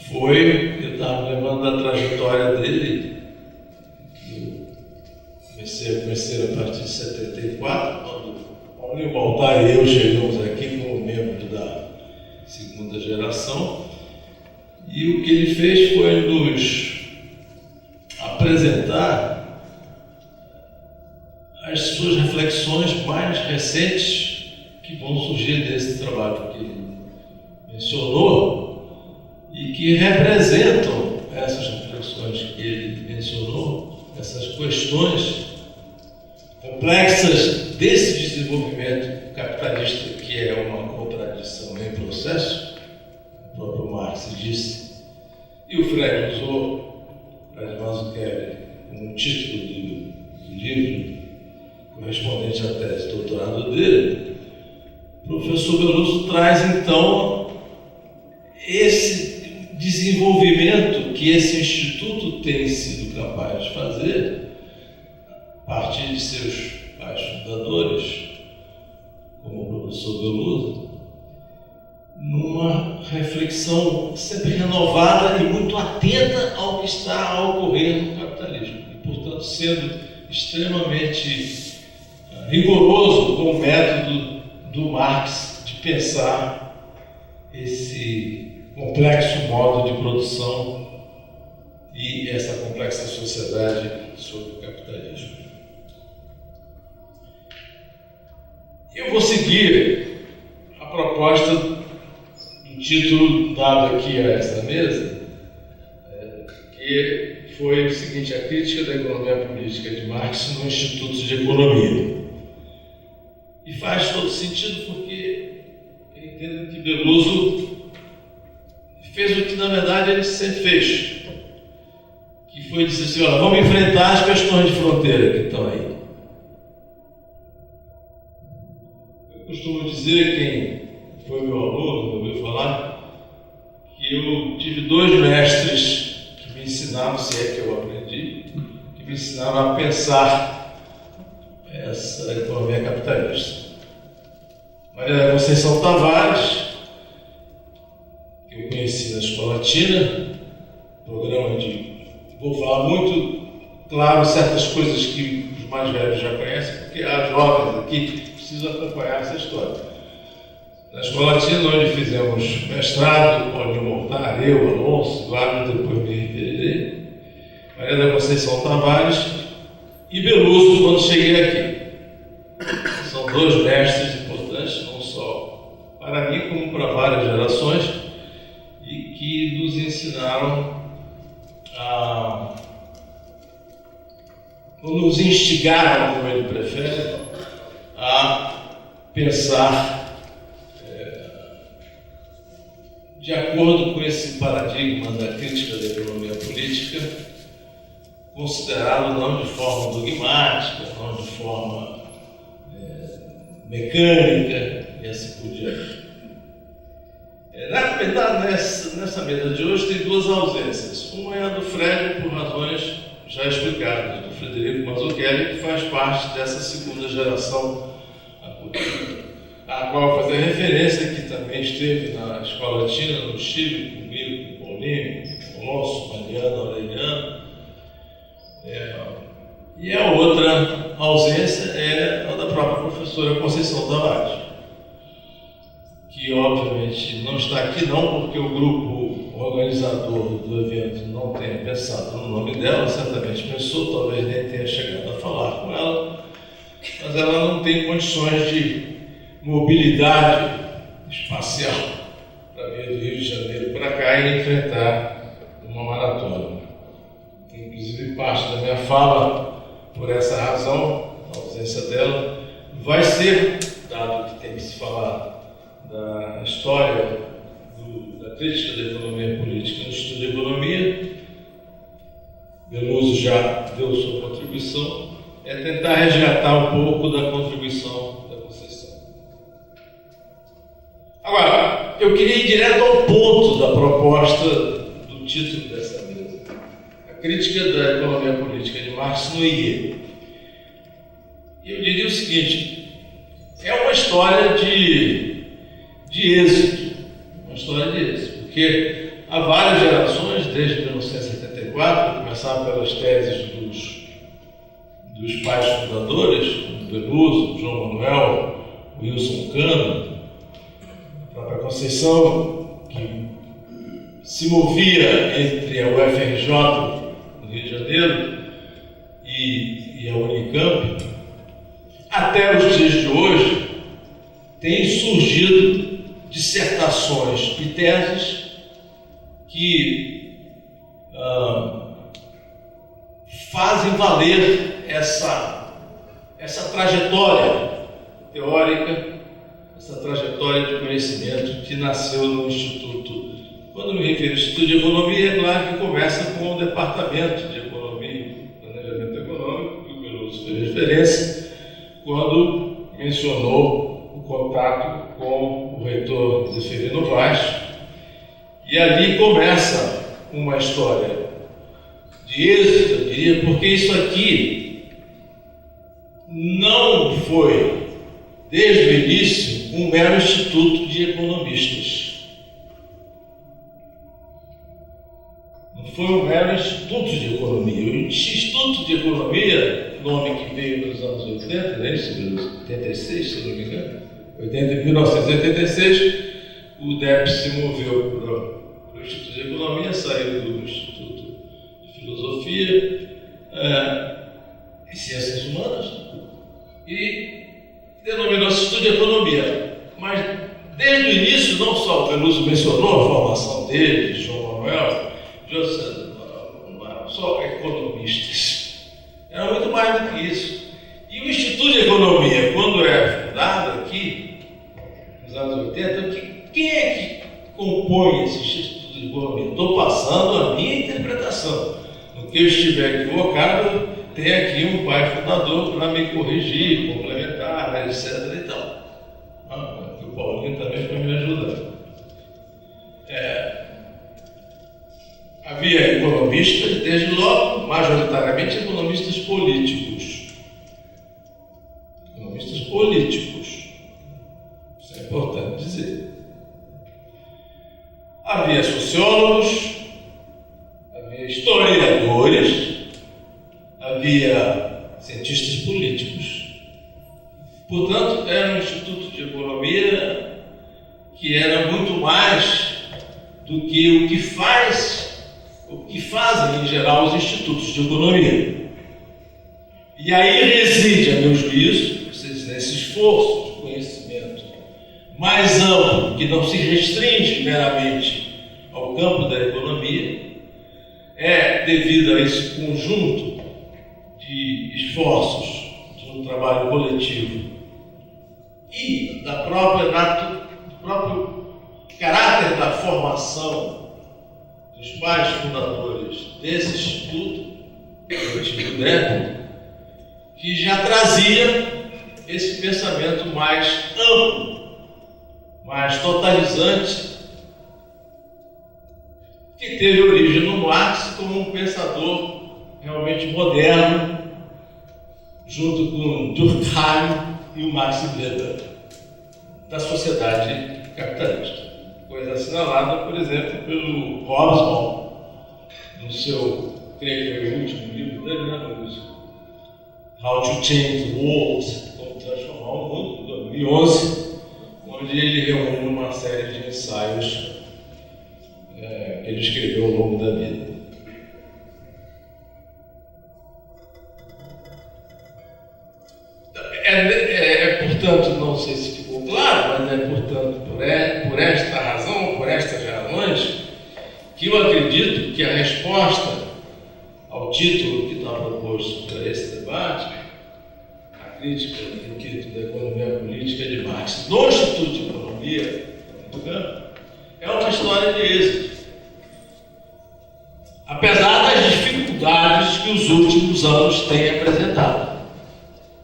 foi, eu estava lembrando da trajetória dele, eu comecei a partir de 74, quando Paulo Baltar e eu chegamos aqui como membro da segunda geração, e o que ele fez foi nos apresentar as suas reflexões mais recentes que vão surgir desse trabalho que ele mencionou e que representam essas reflexões que ele mencionou, essas questões complexas desse desenvolvimento capitalista, que é uma contradição em processo, o próprio Marx disse, e o Freire usou Fred Mazzucchelli como título do livro correspondente à tese de doutorado dele. O professor Beloso traz, então, esse desenvolvimento que esse instituto tem sido capaz de fazer, a partir de seus pais fundadores, como o professor Beloso, numa reflexão sempre renovada e muito atenta ao que está a ocorrer no capitalismo, e, portanto, sendo extremamente rigoroso com o método do Marx de pensar esse complexo modo de produção e essa complexa sociedade sob o capitalismo. Eu vou seguir a proposta do título dado aqui a essa mesa, que foi o seguinte: a crítica da economia política de Marx no Instituto de Economia. E faz todo sentido porque eu entendo que Beloso fez o que na verdade ele sempre fez, que foi dizer assim: olha, vamos enfrentar as questões de fronteira que estão aí. Eu costumo dizer, quem foi meu aluno, ouviu falar, que eu tive 2 mestres que me ensinaram, se é que eu aprendi, que me ensinaram a pensar essa economia capitalista. Maria da Conceição Tavares, que eu conheci na Escolatina, programa de... Vou falar muito claro certas coisas que os mais velhos já conhecem, porque há jovens aqui que precisam acompanhar essa história. Na Escolatina, onde fizemos mestrado, Paulinho Mortar, eu, Alonso, Eduardo, depois me referirei, Maria da Conceição Tavares e Beloso, quando cheguei aqui. São 2 mestres importantes, não só para mim, como para várias gerações, e que nos ensinaram ou nos instigaram, como ele prefere, a pensar de acordo com esse paradigma da crítica da economia política, considerado não de forma dogmática, não de forma mecânica e assim por diante. Na verdade, nessa mesa de hoje tem 2 ausências. Uma é a do Freire, por razões já explicadas, do Frederico Mazzucchelli, que faz parte dessa segunda geração a qual eu vou fazer referência, que também esteve na Escolatina, no Chile, comigo, com Paulinho, com Alonso, Mariana, Aureliano. E a outra ausência é a da própria professora Conceição Tavares, que obviamente não está aqui não porque o grupo organizador do evento não tenha pensado no nome dela, certamente pensou, talvez nem tenha chegado a falar com ela, mas ela não tem condições de mobilidade espacial para vir do Rio de Janeiro para cá e enfrentar uma maratona. Inclusive, parte da minha fala, por essa razão, a ausência dela, vai ser, dado que tem que se falar da história da crítica da economia política no Instituto de Economia, Beloso já deu sua contribuição, é tentar resgatar um pouco da contribuição da Conceição. Agora, eu queria ir direto ao ponto da proposta do título dessa mesa. A crítica da economia política de Marx no IE. E eu diria o seguinte: é uma história de êxito, porque há várias gerações, desde 1974, começar pelas teses dos pais fundadores, como Beloso, João Manuel, Wilson Cano, a própria Conceição, que se movia entre a UFRJ, no Rio de Janeiro, e a Unicamp, até os dias de hoje, têm surgido dissertações e teses que fazem valer essa trajetória teórica essa trajetória de conhecimento que nasceu no Instituto. Quando me refiro ao Instituto de Economia, é claro que começa com o Departamento de Economia e Planejamento Econômico, que o Peluso fez referência, quando mencionou o contato com o reitor Zeferino Vaz. E ali começa uma história de êxito, eu diria, porque isso aqui não foi, desde o início, um mero instituto de economistas. Não foi um mero instituto de economia. O Instituto de Economia, nome que veio nos anos 80, né, 86, se não me engano, 1986, o DEP se moveu para o Instituto de Economia, saiu do Instituto de Filosofia e Ciências Humanas e denominou-se Instituto de Economia. Mas, desde o início, não só o Peluso mencionou a formação dele, João Manuel, não eram só economistas, era muito mais do que isso. E o Instituto de Economia, quando é fundado aqui, nos anos 80, quem é que compõe esse Instituto de Economia? Estou passando a minha interpretação. No que eu estiver equivocado, tem aqui um pai fundador para me corrigir, complementar, etc. e tal. O Paulinho também foi me ajudar. Havia economistas, desde logo, majoritariamente economistas políticos. Economistas políticos. Isso é importante dizer. Havia sociólogos, havia historiadores, havia cientistas políticos. Portanto, era um instituto de economia que era muito mais do que o que fazem em geral os institutos de economia. E aí reside, a meu juízo, nesse esforço de conhecimento mais amplo, que não se restringe meramente ao campo da economia, devido a esse conjunto de esforços, de um trabalho coletivo e do próprio caráter da formação dos pais fundadores desse instituto, o antigo DEP, que já trazia esse pensamento mais amplo, mais totalizante, que teve origem no Marx como um pensador realmente moderno, junto com Durkheim e o Max Weber, da sociedade capitalista. Coisa assinalada, por exemplo, pelo Hobsbawm, no seu, creio que é o último livro dele, né, How to Change the World, Como Transformar o Mundo, de 2011, onde ele reúne uma série de ensaios que ele escreveu ao longo da vida. Portanto, não sei se ficou claro, mas portanto, por esta razão, por estas razões, que eu acredito que a resposta ao título que está proposto para esse debate, a crítica do título da economia política de Marx no Instituto de Economia, é uma história de êxito. Apesar das dificuldades que os últimos anos têm apresentado.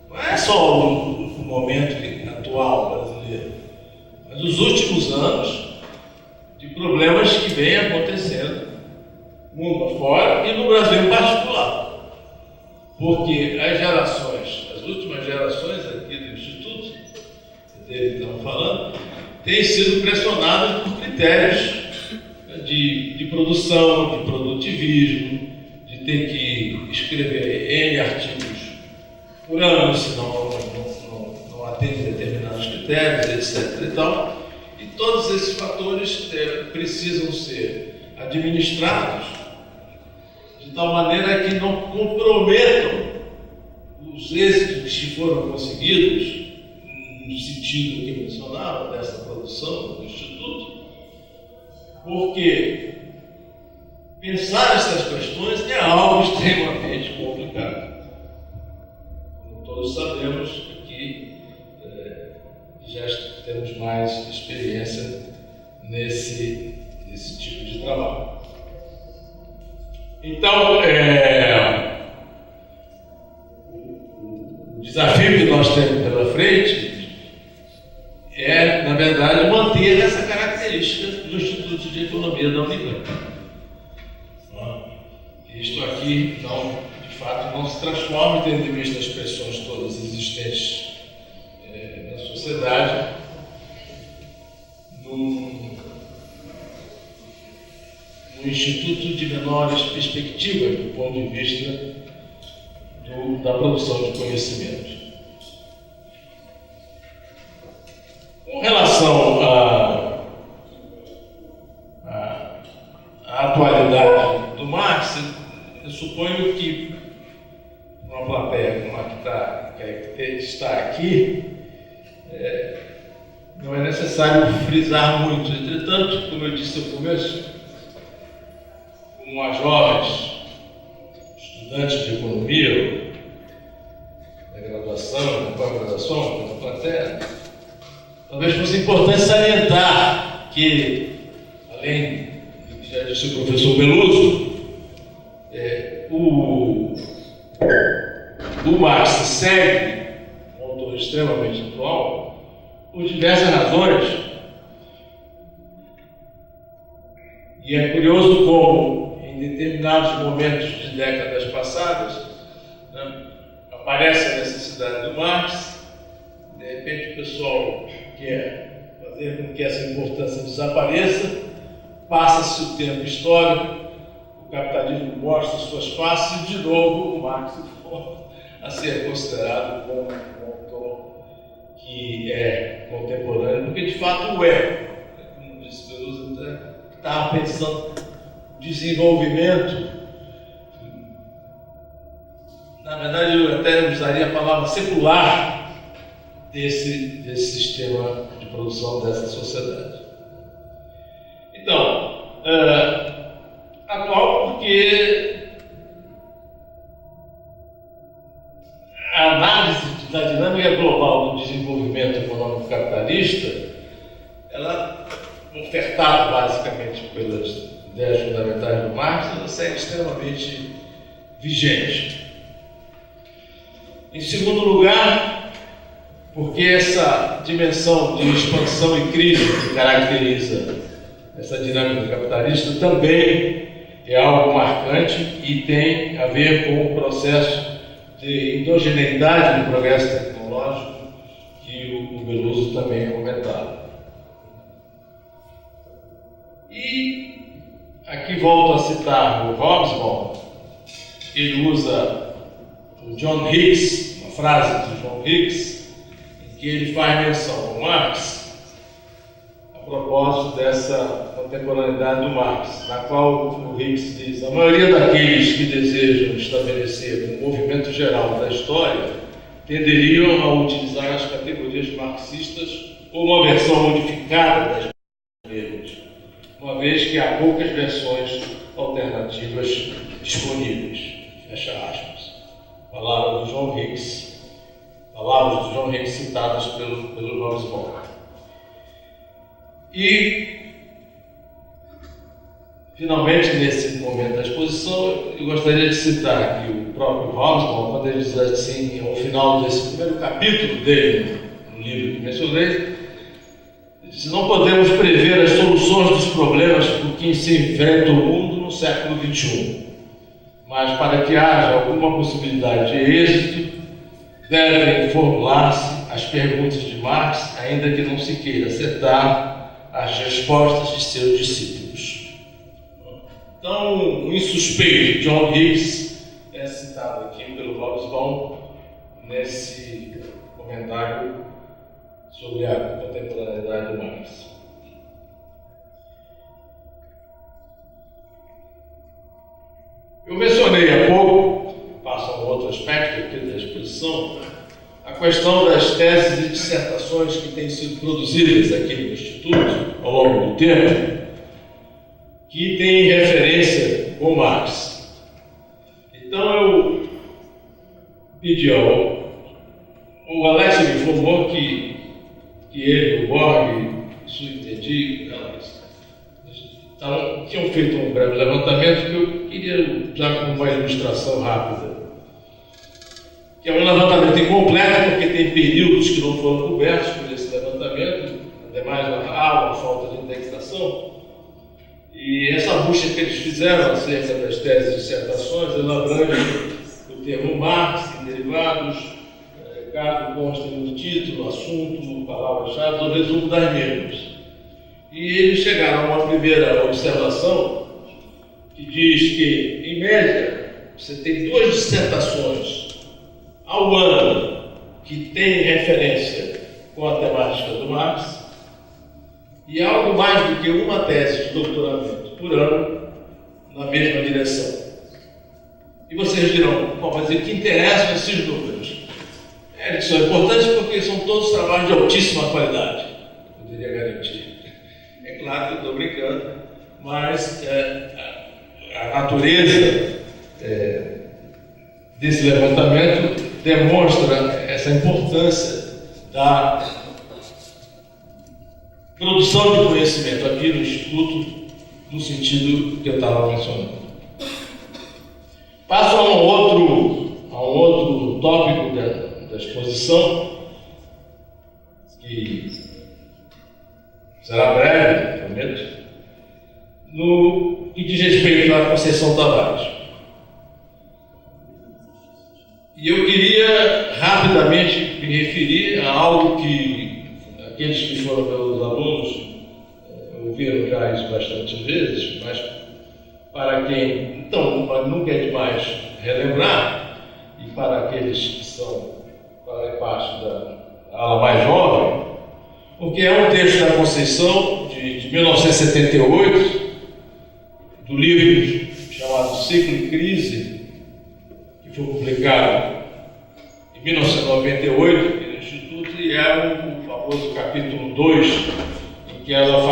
Não é só o momento atual brasileiro, mas os últimos anos de problemas que vêm acontecendo mundo afora e no Brasil em particular. Porque as últimas gerações aqui do Instituto, dele que estamos falando, têm sido pressionadas por critérios de produção, de produtivismo, de ter que escrever N artigos por ano, senão não atende determinados critérios, etc. e tal. E todos esses fatores precisam ser administrados de tal maneira que não comprometam os êxitos que foram conseguidos, no sentido que mencionava, dessa produção do Instituto, porque pensar essas questões é algo extremamente complicado. Como todos sabemos, aqui já que temos mais experiência nesse tipo de trabalho. Então, o desafio que nós temos pela frente é, na verdade, manter essa característica do Instituto de Economia da Unicamp. Isto aqui, de fato, não se transforma, tendo em vista as pressões todas existentes na sociedade, num instituto de menores perspectivas do ponto de vista da produção de conhecimento. Com relação à atualidade do Marx, eu suponho que uma plateia como a que está aqui, não é necessário frisar muito. Entretanto, como eu disse no começo, como a jovens estudantes de economia, da graduação, da pós-graduação, da plateia, talvez fosse importante salientar que, além do que já disse o professor Beluso, o Marx segue um autor extremamente atual por diversas razões. E é curioso como, em determinados momentos de décadas passadas, aparece a necessidade do Marx. De repente o pessoal quer fazer com que essa importância desapareça, passa-se o tempo histórico, o capitalismo mostra suas faces e de novo o Marx volta a ser considerado como um autor que é contemporâneo, porque de fato o é. Como disse Beluso, estava pensando desenvolvimento. Na verdade, eu até usaria a palavra secular desse sistema de produção dessa sociedade. Então, atual porque a análise da dinâmica global do desenvolvimento econômico capitalista, ela, ofertada basicamente pelas ideias fundamentais do Marx, ela segue extremamente vigente. Em segundo lugar, porque essa dimensão de expansão e crise que caracteriza essa dinâmica capitalista também é algo marcante e tem a ver com o processo de endogeneidade do progresso tecnológico que o Beluso também comentava. E aqui volto a citar o Hobsbawm. Ele usa o John Hicks, uma frase de John Hicks, em que ele faz menção ao Marx a propósito dessa contemporaneidade do Marx, na qual o Hicks diz: a maioria daqueles que desejam estabelecer um movimento geral da história tenderiam a utilizar as categorias marxistas ou uma versão modificada das mesmas, uma vez que há poucas versões alternativas disponíveis. Fecha aspas. Palavras do John Hicks citadas pelo Hobsbawm. E, finalmente, nesse momento da exposição, eu gostaria de citar aqui o próprio Hobsbawm, quando ele diz assim, ao final desse primeiro capítulo dele, no livro que mencionei, ele diz: não podemos prever as soluções dos problemas por que se enfrenta o mundo no século XXI, mas para que haja alguma possibilidade de êxito, devem formular-se as perguntas de Marx, ainda que não se queira acertar as respostas de seus discípulos. Então, o insuspeito John Hicks é citado aqui pelo Hobsbawm nesse comentário sobre a contemporaneidade do Marx. Eu mencionei há pouco, passo a um outro aspecto aqui da exposição, a questão das teses e dissertações que têm sido produzidas aqui no Instituto ao longo do tempo, que têm referência com Marx. Então eu pedi o Alex me informou que que ele, o Borg, isso entendi, tinham feito um breve levantamento que eu queria usar como uma ilustração rápida. Que é um levantamento incompleto, porque tem períodos que não foram cobertos por esse levantamento, ademais há uma falta de indexação. E essa busca que eles fizeram acerca das teses e dissertações, ela abrange o termo Marx, em derivados, caso consta no título, assunto, palavras-chave, o resumo das mesmas. E eles chegaram a uma primeira observação que diz que, em média, você tem 2 dissertações ao ano que tem referência com a temática do Marx e algo mais do que uma tese de doutoramento por ano na mesma direção. E vocês dirão, bom, mas o que interessam esses números? Eles são importantes porque são todos trabalhos de altíssima qualidade, eu poderia garantir. É claro que eu estou brincando, mas a natureza desse levantamento demonstra essa importância da produção de conhecimento aqui no Instituto, no sentido que eu estava mencionando. Passo a um outro tópico da exposição, que será breve, prometo, no que diz respeito à Conceição Tavares. E eu queria rapidamente me referir a algo que aqueles que foram meus alunos ouviram já isso bastante vezes, mas para quem, então, nunca é demais relembrar, e para aqueles que são para parte da ala mais jovem, porque é um texto da Conceição de 1978, do livro chamado Ciclo e Crise, que foi publicado em 1998 pelo Instituto, e é o famoso capítulo 2, em que ela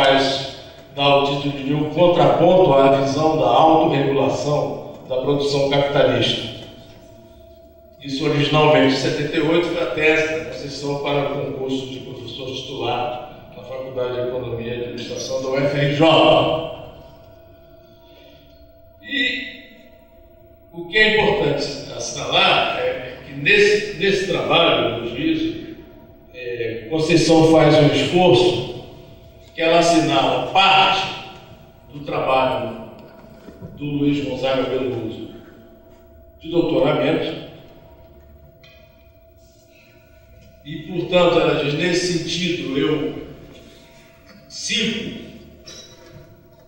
dá o título de um contraponto à visão da autorregulação da produção capitalista. Isso originalmente em 78 foi a tese da Conceição para o concurso de professor titular na Faculdade de Economia e Administração da UFRJ. E o que é importante assinalar é que nesse trabalho, no juízo, Conceição faz um esforço que ela assinala parte do trabalho do Luiz Gonzaga Beloso de doutoramento. E, portanto, ela diz, nesse sentido, eu sigo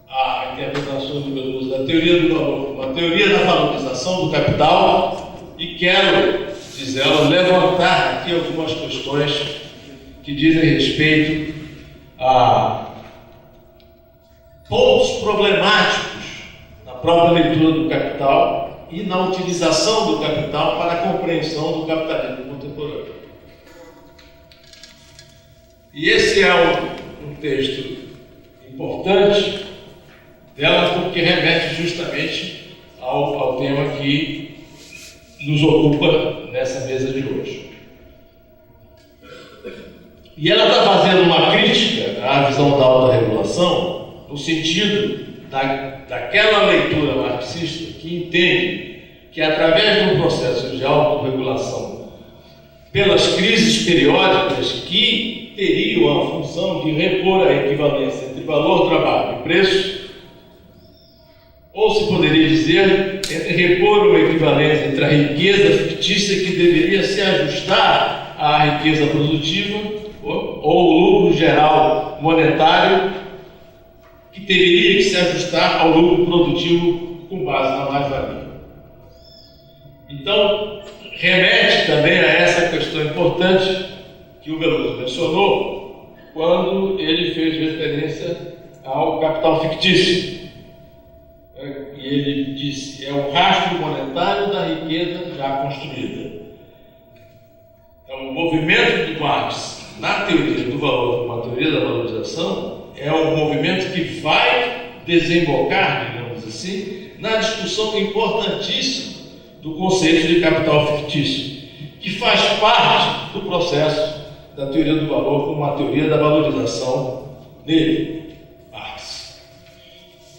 a interpretação do Beloso da teoria do valor, uma teoria da valorização do capital, e quero, diz ela, levantar aqui algumas questões que dizem respeito a pontos problemáticos na própria leitura do capital e na utilização do capital para a compreensão do capitalismo contemporâneo. E esse é um texto importante dela, porque remete justamente ao tema que nos ocupa nessa mesa de hoje. E ela está fazendo uma crítica à visão da autorregulação no sentido daquela leitura marxista que entende que, através de um processo de autorregulação pelas crises periódicas que teriam a função de repor a equivalência entre valor, trabalho e preço, ou se poderia dizer, entre repor uma equivalência entre a riqueza fictícia que deveria se ajustar à riqueza produtiva, ou o lucro geral monetário que teria que se ajustar ao lucro produtivo com base na mais-valia. Então, remete também a essa questão importante que o Beloso mencionou quando ele fez referência ao capital fictício. E ele disse, é o rastro monetário da riqueza já construída. Então, o movimento de Marx na teoria do valor, como a teoria da valorização, é um movimento que vai desembocar, digamos assim, na discussão importantíssima do conceito de capital fictício, que faz parte do processo da teoria do valor como uma teoria da valorização nele, Marx.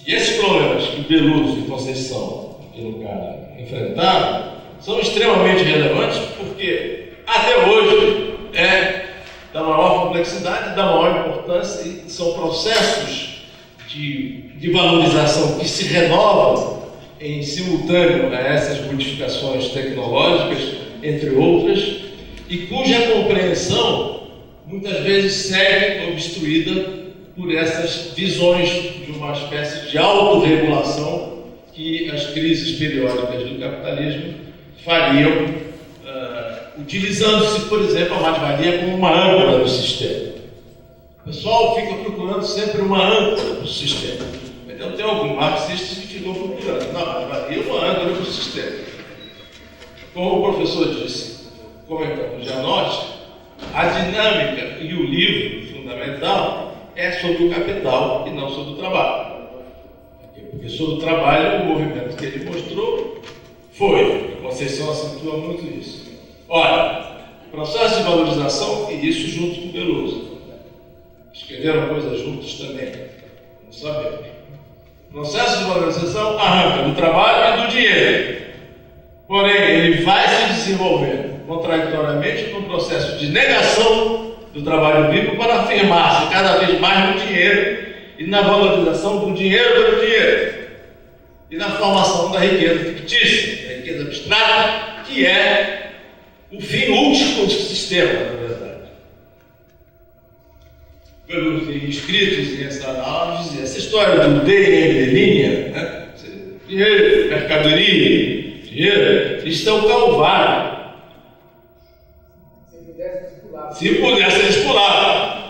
E esses problemas que Beloso e Conceição, aqui no caso, enfrentaram, são extremamente relevantes porque, até hoje, é da maior complexidade, da maior importância, e são processos de valorização que se renovam em simultâneo a essas modificações tecnológicas, entre outras, e cuja compreensão muitas vezes segue obstruída por essas visões de uma espécie de autorregulação que as crises periódicas do capitalismo fariam, utilizando-se, por exemplo, a mais-valia como uma âncora do sistema. O pessoal fica procurando sempre uma âncora do sistema. Então tem alguns marxistas que ficam procurando. Não, a mais-valia é uma âncora do sistema. Como o professor disse, comentando Gianotti, a dinâmica e o livro fundamental é sobre o capital e não sobre o trabalho. Porque sobre o trabalho, o movimento que ele mostrou foi, a Conceição acentua muito isso. Olha, processo de valorização e isso junto com o Beloso. Escreveram coisas juntos também, não sabemos. Processo de valorização arranca do trabalho e do dinheiro. Porém, ele vai se desenvolvendo contraditoriamente num processo de negação do trabalho vivo para afirmar-se cada vez mais no dinheiro e na valorização do dinheiro pelo dinheiro e na formação da riqueza fictícia, da riqueza abstrata, que é o fim último do sistema, na verdade. Pelos escritos em essa análise, essa história do D de linha, né? Dinheiro, mercadoria, dinheiro, isso é um calvário. Se pudesse, eles pulavam.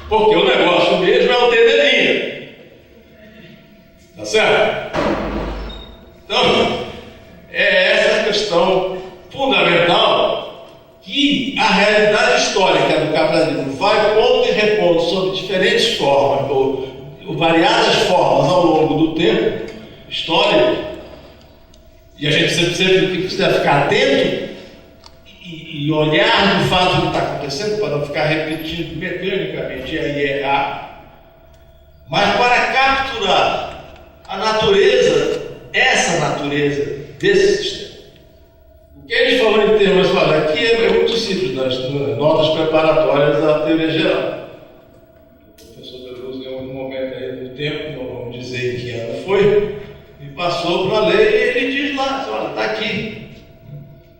Porque o negócio mesmo é o D de linha. Tá certo? Então, é essa questão fundamental que a realidade histórica do capitalismo vai pondo e repondo sob diferentes formas, ou variadas formas ao longo do tempo histórico, e a gente sempre precisa ficar atento e olhar de fato o que está acontecendo para não ficar repetindo mecanicamente e aí errar, mas para capturar a natureza, essa natureza desse sistema. O que eles falam em termos, aqui é muito simples, nas notas preparatórias da teoria geral. O professor Beloso, em algum momento aí do tempo, não vamos dizer em que ano foi, me passou para ler e ele diz lá, olha, está aqui.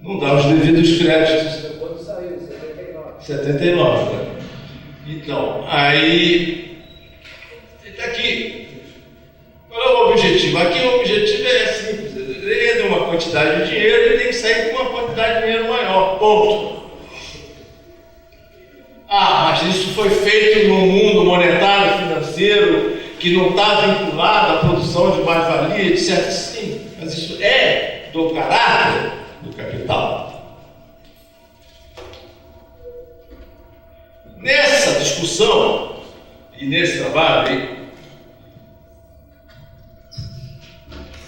Não dá os devidos créditos. Quando saiu? 79. 79, né? Então, aí está aqui. Qual é o objetivo? Aqui o objetivo é simples. Ele tem uma quantidade de dinheiro, ele tem que sair com uma quantidade de dinheiro maior. Ponto. Mas isso foi feito num mundo monetário financeiro que não está vinculado à produção de mais-valia, etc. Sim, mas isso é do caráter do capital. Nessa discussão e nesse trabalho aí,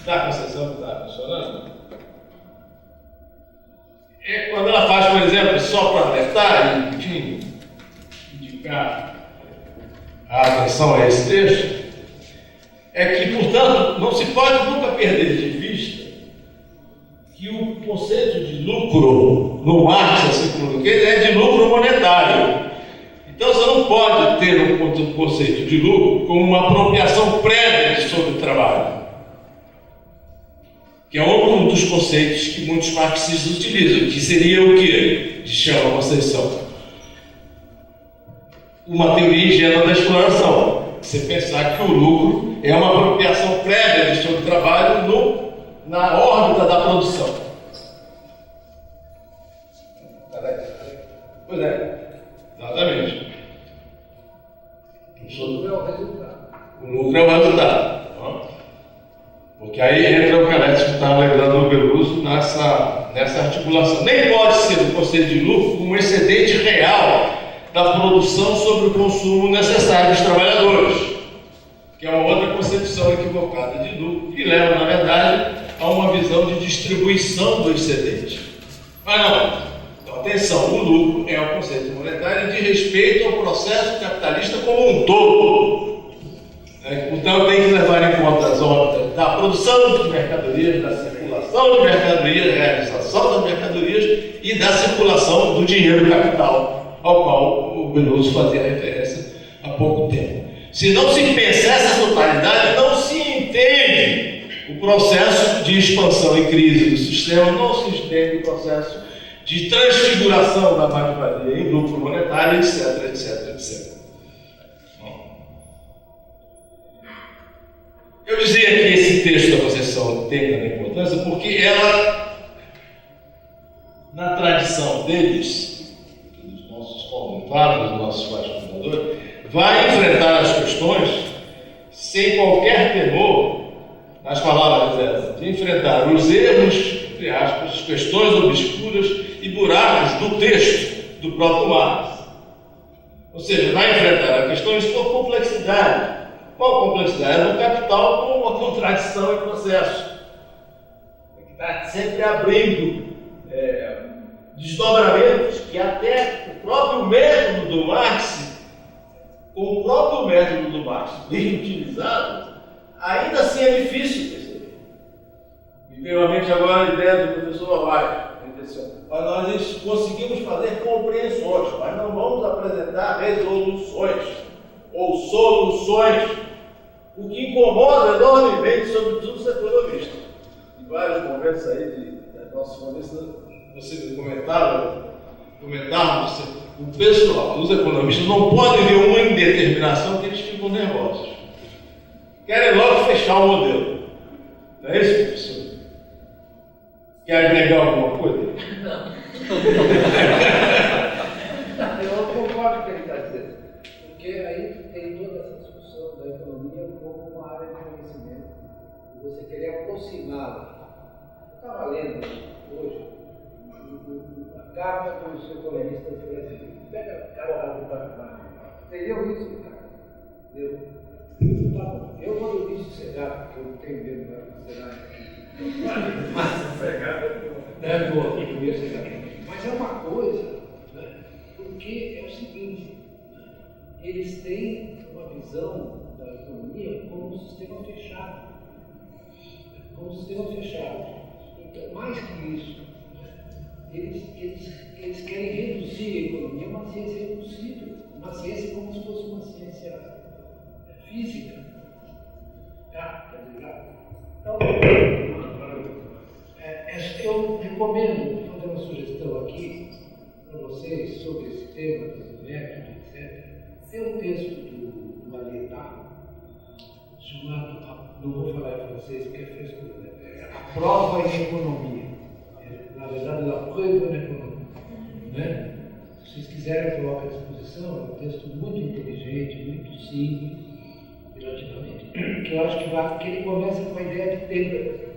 da Conceição que está funcionando, é quando ela faz, por exemplo, só para alertar e, enfim, indicar a atenção a esse texto, é que, portanto, não se pode nunca perder de vista que o conceito de lucro no Marx, assim como ele é de lucro monetário. Então você não pode ter um conceito de lucro como uma apropriação prévia sobre o trabalho, que é um dos conceitos que muitos marxistas utilizam, que seria o que chama a Conceição uma teoria ingênua da exploração. Você pensar que o lucro é uma apropriação prévia sobre o trabalho na órbita da produção. Pois é, exatamente. O lucro é o resultado. O lucro é o resultado. Porque aí entra o que a Alex estava lembrando do Beloso nessa articulação. Nem pode ser o conceito de lucro como um excedente real da produção sobre o consumo necessário dos trabalhadores, que é uma outra concepção equivocada de lucro, que leva, na verdade, a uma visão de distribuição do excedente. Mas não, atenção, o lucro é o conceito monetário de respeito ao processo capitalista como um todo. Então tem que levar em conta as órbitas da produção de mercadorias, da circulação de mercadorias, realização das mercadorias e da circulação do dinheiro capital, ao qual o Veloso fazia referência há pouco tempo. Se não se pensa essa totalidade, não se entende o processo de expansão e crise do sistema, não se entende o processo de transfiguração da mais-valia em lucro monetário, etc, etc, etc. Eu dizia que esse texto da Conceição tem tanta importância porque ela, na tradição deles, dos nossos contemplados, dos nossos pais fundadores, vai enfrentar as questões sem qualquer temor, nas palavras dela, de enfrentar os erros, entre aspas, as questões obscuras e buracos do texto do próprio Marx. Ou seja, vai enfrentar as questões por complexidade. Qual complexidade? É do capital como uma contradição em processo. Que está sempre abrindo desdobramentos que até o próprio método do Marx, o próprio método do Marx bem utilizado, ainda assim é difícil perceber. Me veio à mente agora a ideia do professor White. Nós conseguimos fazer compreensões, mas não vamos apresentar resoluções ou soluções, o que incomoda enormemente, sobretudo os economistas. Em vários momentos aí da nossa conversa, você comentava, o pessoal, os economistas não podem ver uma indeterminação que eles ficam nervosos. Querem logo fechar o modelo. Não é isso, professor? Quer agregar alguma coisa? Não. Eu concordo com o que ele está dizendo. Porque aí tem toda essa discussão da economia como uma área de conhecimento. E você querer aproximá-la. Eu estava lendo hoje a carta dos economistas brasileiros. Pega a carta do Paraguai. Você leu isso, cara? Leu? Tá bom. Eu vou me sossegar, porque eu não tenho medo da sossegar aqui. Mas é uma coisa, né? Porque é o seguinte, eles têm uma visão da economia como um sistema fechado. Então, mais que isso, eles querem reduzir a economia a uma ciência impossível, uma ciência como se fosse uma ciência física. Tá ligado? Então, eu recomendo fazer uma sugestão aqui para vocês sobre esse tema dos métodos, etc. Tem um texto do Alietá, chamado, não vou falar em francês porque é frescura, né? A prova em economia. Na verdade, a preuve en economia. Né? Se vocês quiserem, eu coloco à disposição. É um texto muito inteligente, muito simples, relativamente, que eu acho que ele começa com a ideia de tempo.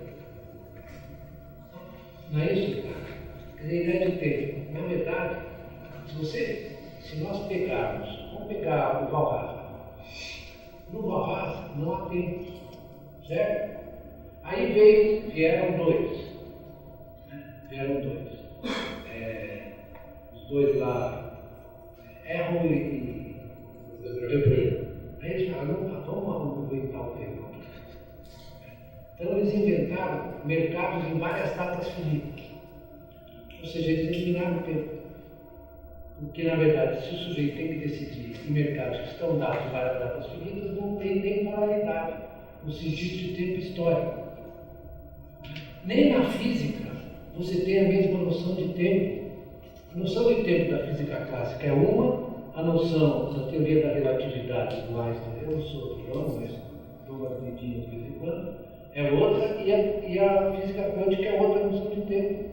Não é isso? Quer dizer, a ideia de tempo. Na verdade, se nós pegarmos, vamos pegar o Valras. No Valras não há tempo, certo? Aí vieram dois. Os dois lá, Erro e Debreu. Aí eles falaram, vamos inventar o tempo. Então eles inventaram mercados em várias datas finitas. Ou seja, eles eliminaram o tempo. Porque, na verdade, se o sujeito tem que decidir em mercados que estão dados em várias datas finitas, não tem temporalidade, no sentido de tempo histórico. Nem na física você tem a mesma noção de tempo. A noção de tempo da física clássica é uma, a noção da teoria da relatividade do Einstein, eu não sou João, mas dou umas medinhas de vez em quando, é outra, e a física quântica é outra noção de tempo.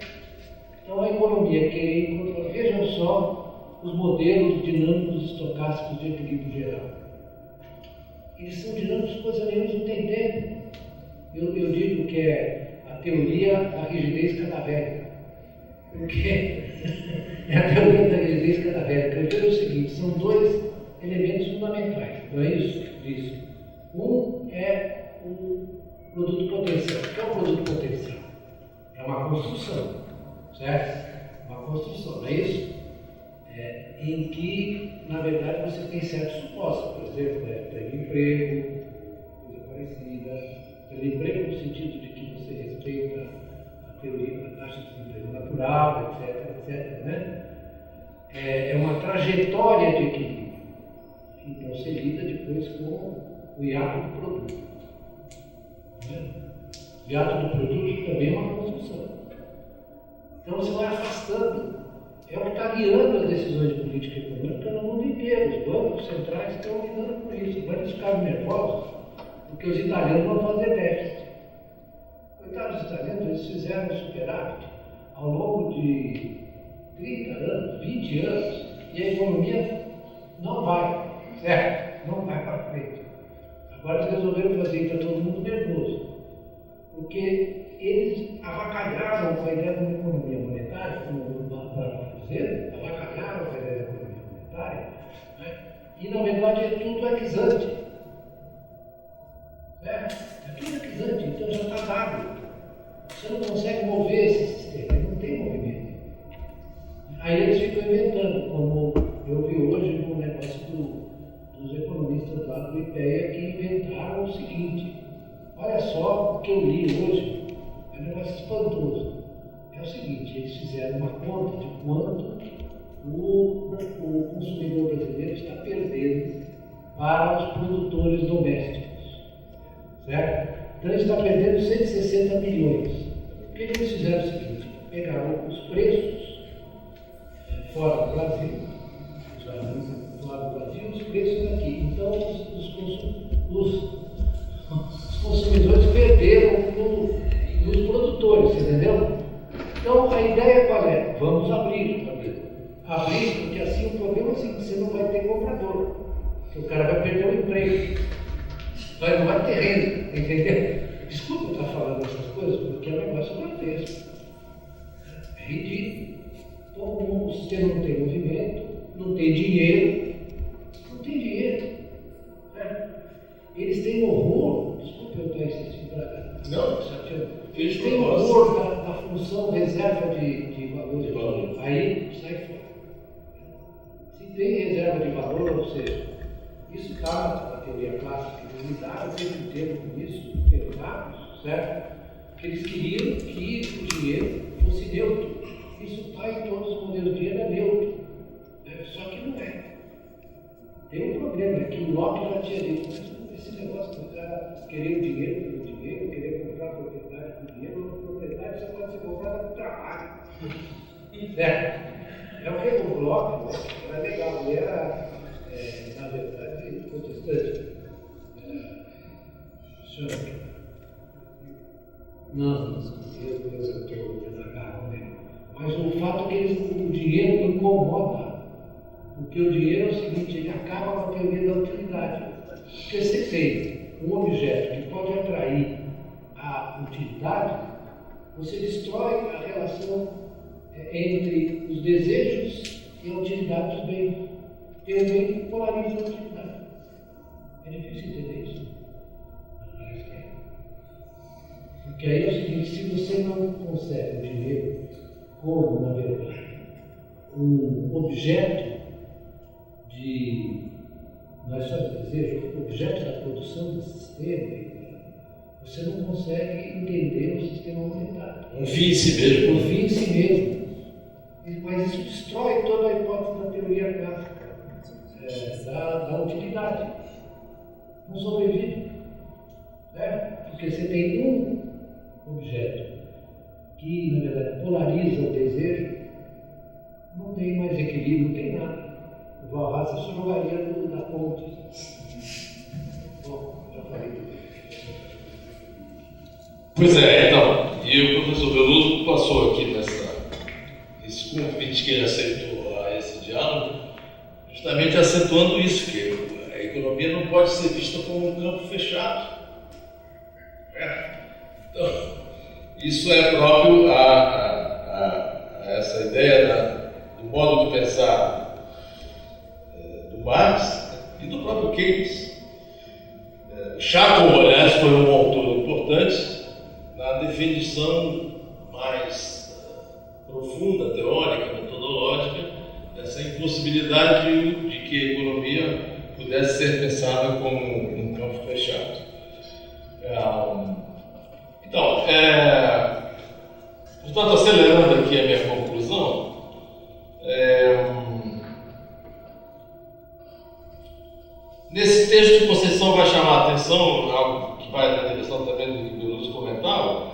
Então a economia querer encontrar, vejam só os modelos dinâmicos estocásticos de equilíbrio geral. Eles são dinâmicos, coisa nenhuma, não tem tempo. Eu digo que é a teoria da rigidez cadavérica. Porque é a teoria da rigidez cadavérica. Eu digo o seguinte, são dois elementos fundamentais, não é isso? Um é o produto potencial. O que é o produto potencial? É uma construção, certo? uma construção, não é isso? Em que, na verdade, você tem certos supostos, por exemplo, emprego, coisa parecida, emprego no sentido de que você respeita a teoria da taxa de desemprego natural, etc., né? É uma trajetória de equilíbrio, então se lida depois com o hiato do produto. Né? O hiato do produto também é uma construção. Então você vai afastando. É o que está guiando as decisões de política econômica no mundo inteiro. Os bancos centrais estão lidando com isso. Agora eles ficaram nervosos porque os italianos vão fazer déficit. Coitados dos italianos, eles fizeram superávit ao longo de 30 anos, 20 anos, e a economia não vai, certo? Não vai para frente. Agora eles resolveram fazer, está todo mundo nervoso, porque eles avacalharam com a ideia de uma economia monetária, como o Barco está dizendo, avacalharam com a ideia da economia monetária, né? E na verdade é tudo ex ante. É tudo ex ante, então já está dado. Você não consegue mover esse sistema, não tem movimento. Aí eles ficam inventando, como eu vi hoje no negócio dos economistas lá do IPEA, que inventaram o seguinte: olha só o que eu li hoje, é um negócio espantoso. É o seguinte, eles fizeram uma conta de quanto o consumidor brasileiro está perdendo para os produtores domésticos, certo? Então ele está perdendo 160 bilhões. O que eles fizeram é o seguinte: pegaram os preços fora do Brasil, os preços aqui. Então os consumidores perderam nos produtores, entendeu? Então a ideia qual é? Vamos abrir, porque assim o problema é assim, você não vai ter comprador, porque o cara vai perder o emprego, então ele não vai ter renda, entendeu? Desculpa eu estar falando essas coisas, porque é um negócio grotesco, é ridículo. Então o sistema não tem movimento, não tem dinheiro, né? Eles têm horror, desculpa eu estar insistindo para cá. Não, eles têm horror da função reserva de valor. Aí sai fora. Se tem reserva de valor, ou seja, isso está na teoria clássica, eles lidaram o tempo inteiro com isso, pesados, certo? Porque eles queriam que o dinheiro fosse neutro. Isso está em todos os modelos de dinheiro, é neutro. Só que não é. Tem um problema, é que o Locke já tinha dito, mas esse negócio do cara querer o dinheiro pelo dinheiro, querer comprar propriedade com dinheiro, a propriedade só pode ser comprada com trabalho. Certo? É o que o Locke, era legal, ele era, na verdade, protestante. Não, eu estou desagarrado mesmo. Mas o fato é que o dinheiro incomoda. Porque o dinheiro é o seguinte, ele acaba com a teoria da utilidade. Porque você tem um objeto que pode atrair a utilidade, você destrói a relação entre os desejos e a utilidade dos bens. Porque o bem polariza a utilidade. É difícil entender isso. Parece que é. Porque aí é o seguinte, se você não concebe o dinheiro como, na verdade, um objeto não é só de desejo, objeto da produção desse sistema, você não consegue entender o sistema monetário. Um fim em si mesmo. Um fim em si mesmo. Mas isso destrói toda a hipótese da teoria clássica, da utilidade. Não sobrevive. Né? Porque você tem um objeto que, na verdade, polariza o desejo, não tem mais equilíbrio, não tem nada. O Valhalla só jogaria na ponte. Bom, já falei tudo. Pois é, então, e o professor Veloso passou aqui nesse convite que ele aceitou a esse diálogo, justamente acentuando isso, que a economia não pode ser vista como um campo fechado. Então, isso é próprio a essa ideia do modo de pensar do Marx e do próprio Keynes. Chaco, aliás, foi um autor importante na definição mais profunda, teórica, metodológica, dessa impossibilidade de que a economia pudesse ser pensada como um campo fechado. Então, portanto, acelerando aqui a minha conclusão, nesse texto, Conceição vai chamar a atenção, algo que vai na direção também do que o Beluso comentava,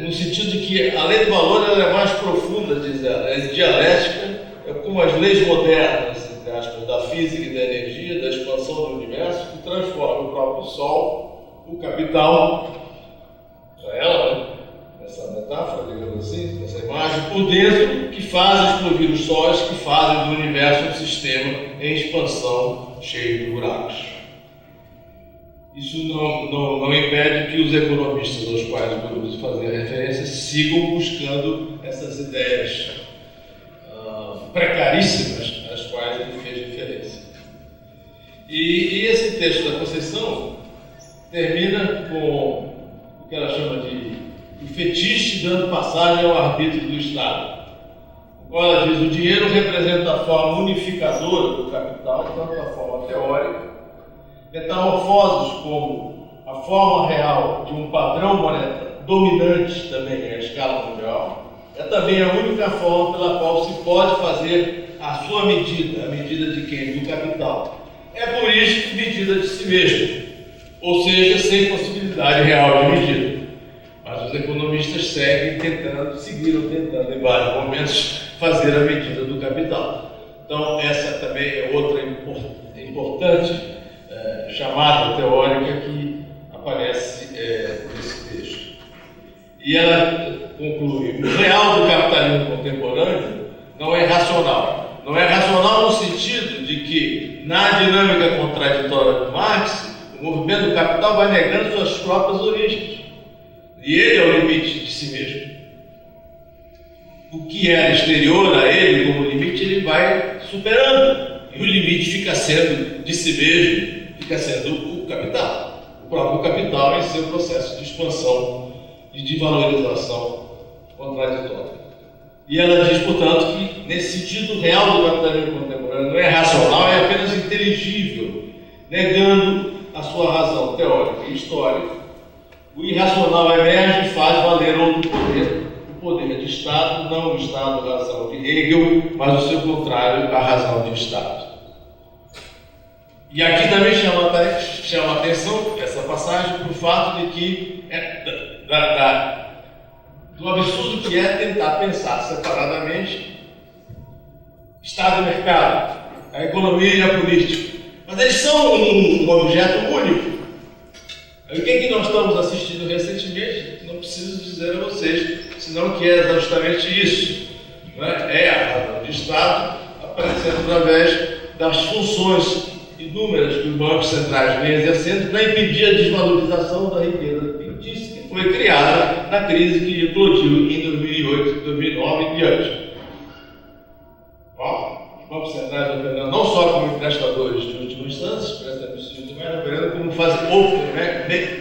no sentido de que a lei do valor ela é mais profunda, diz ela, é dialética, é como as leis modernas, entre aspas, da física e da energia, da expansão do universo, que transforma o próprio Sol, o capital, para ela, né? Essa metáfora, digamos assim, essa imagem, por dentro, que faz explodir os sóis, que fazem do universo um sistema em expansão cheio de buracos. Isso não impede que os economistas aos quais o Beluso fazia referência sigam buscando essas ideias precaríssimas às quais ele fez referência. E esse texto da Conceição termina com o que ela chama de o fetiche dando passagem ao arbítrio do Estado. Como ela diz, o dinheiro representa a forma unificadora do capital, tanto a forma teórica, metamorfoses como a forma real de um padrão monetário dominante também à escala mundial, é também a única forma pela qual se pode fazer a sua medida, a medida de quem? Do capital. É por isso medida de si mesmo, ou seja, sem possibilidade real de medida. Mas os economistas seguiram tentando em vários momentos fazer a medida do capital. Então essa também é outra importante chamada teórica que aparece nesse texto. E ela conclui: o real do capitalismo contemporâneo não é racional. Não é racional no sentido de que, na dinâmica contraditória de Marx, o movimento do capital vai negando suas próprias origens. E ele é o limite de si mesmo. O que era exterior a ele como limite, ele vai superando. E o limite fica sendo de si mesmo, fica sendo o capital. O próprio capital em seu processo de expansão e de valorização contraditória. E ela diz, portanto, que nesse sentido real do capitalismo contemporâneo não é racional, é apenas inteligível, negando a sua razão teórica e histórica. O irracional emerge e faz valer outro poder, o poder de Estado, não o Estado-razão de Hegel, mas o seu contrário, a razão de Estado. E aqui também chama a atenção essa passagem para o fato de que do absurdo que é tentar pensar separadamente Estado e mercado, a economia e a política. Mas eles são um objeto único. O que é que nós estamos assistindo recentemente? Não preciso dizer a vocês, senão que é justamente isso. Não é? É a razão de Estado aparecendo através das funções inúmeras que os bancos centrais vêm exercendo para impedir a desvalorização da riqueza fictícia que foi criada na crise que eclodiu em 2008, 2009 e diante. Os bancos centrais operando não só como emprestadores de última instância, mas operando como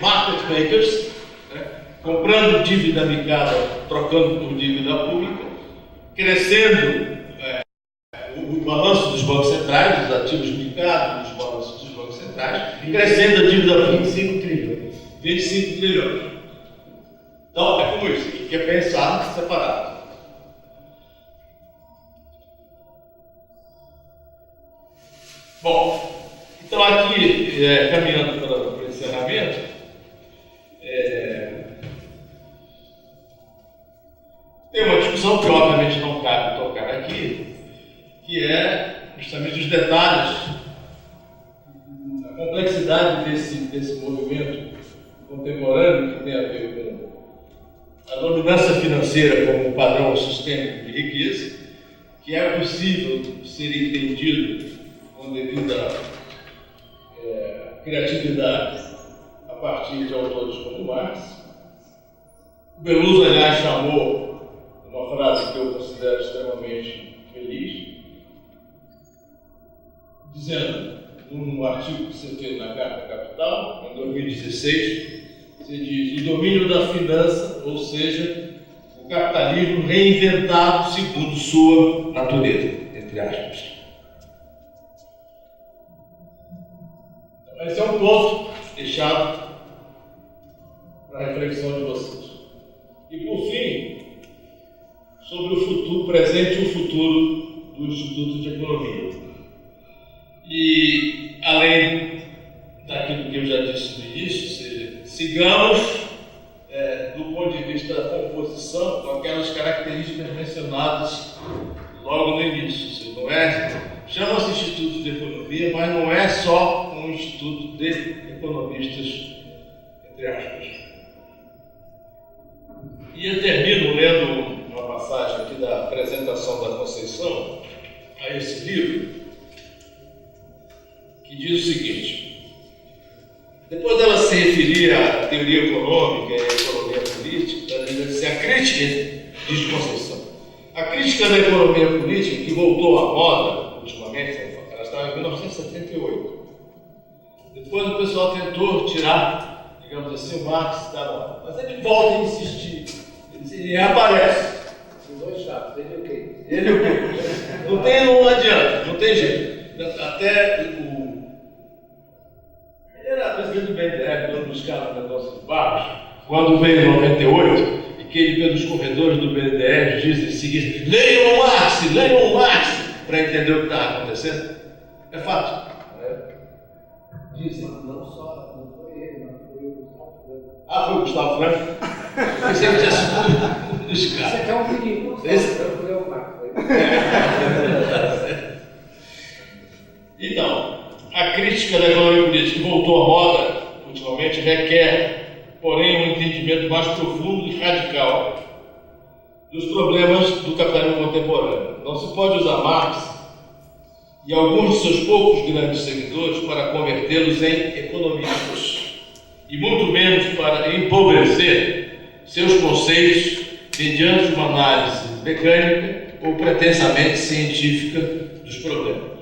market makers, né? Comprando dívida micada, trocando por dívida pública, crescendo o balanço dos bancos centrais, os ativos micados dos balanços dos bancos centrais, crescendo a dívida pública. 25 trilhões. 25 trilhões. Então, é como isso, que é pensar separado. Bom, então aqui, caminhando para o encerramento, tem uma discussão que obviamente não cabe tocar aqui, que é justamente os detalhes, a complexidade desse movimento contemporâneo que tem a ver com a dominância financeira como um padrão sistêmico de riqueza, que é possível ser entendido com devida criatividade a partir de autores como Marx. O Beluso, aliás, chamou uma frase que eu considero extremamente feliz, dizendo, num artigo que você fez na Carta Capital, em 2016, você diz: o domínio da finança, ou seja, o o capitalismo reinventado segundo sua natureza, entre aspas. Então, esse é um ponto deixado para a reflexão de vocês. E, por fim, sobre o futuro, presente e o futuro do Instituto de Economia. E, além daquilo que eu já disse no início, ou seja, sigamos, do ponto de vista da composição, com aquelas características mencionadas logo no início. Ou seja, não é, chama-se Instituto de Economia, mas não é só um instituto de economistas, entre aspas. E eu termino lendo uma passagem aqui da apresentação da Conceição a esse livro, que diz o seguinte: depois dela se referir à teoria econômica e à economia política, ela diz assim, a crítica, diz Conceição, a crítica da economia política, que voltou à moda ultimamente, ela estava em 1978. Depois o pessoal tentou tirar, digamos assim, o Marx da moda, mas ele volta a insistir, ele reaparece. Os dois chatos, ele o quê? Ele o quê? Não adianta, não tem jeito. Até ele era presidente do BNDES, quando buscava o negócio de Barros, quando veio em 98, e que ele, pelos corredores do BNDES, diz o seguinte: leiam o Marx, para entender o que está acontecendo. É fato. Dizem, não foi ele, mas foi o Gustavo Franco. Ah, foi o Gustavo Franco? Pensei que tinha sido Isso aqui é um perigo. O Gustavo Franco é o Marx. Então, a crítica da economia política que voltou à moda ultimamente requer, porém, um entendimento mais profundo e radical dos problemas do capitalismo contemporâneo. Não se pode usar Marx e alguns de seus poucos grandes seguidores para convertê-los em economistas, e muito menos para empobrecer seus conceitos mediante uma análise mecânica ou pretensamente científica dos problemas.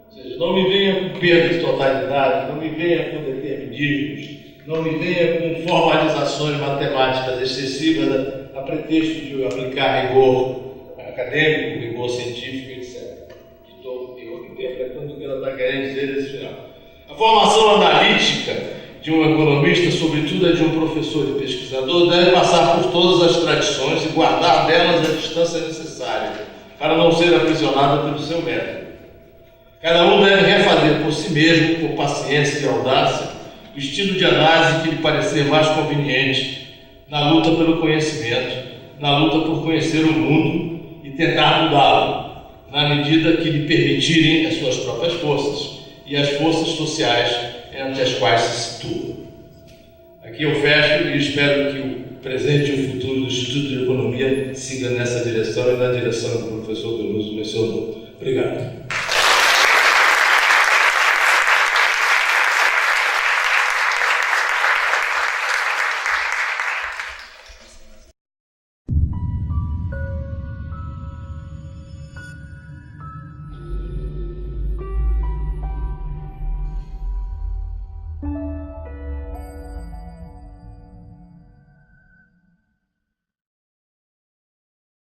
Ou seja, não me venha com perda de totalidade, não me venha com determinismos, não me venha com formalizações matemáticas excessivas a pretexto de aplicar rigor acadêmico, rigor científico, etc. Estou interpretando o que ela está querendo dizer nesse final. A formação analítica de um economista, sobretudo a de um professor e pesquisador, deve passar por todas as tradições e guardar delas a distância necessária para não ser aprisionada pelo seu método. Cada um deve refazer por si mesmo, com paciência e audácia, o estilo de análise que lhe parecer mais conveniente na luta pelo conhecimento, na luta por conhecer o mundo e tentar mudá-lo, na medida que lhe permitirem as suas próprias forças e as forças sociais entre as quais se situa. Aqui eu fecho e espero que o presente e o futuro do Instituto de Economia siga nessa direção e na direção que o professor Beloso mencionou. Obrigado.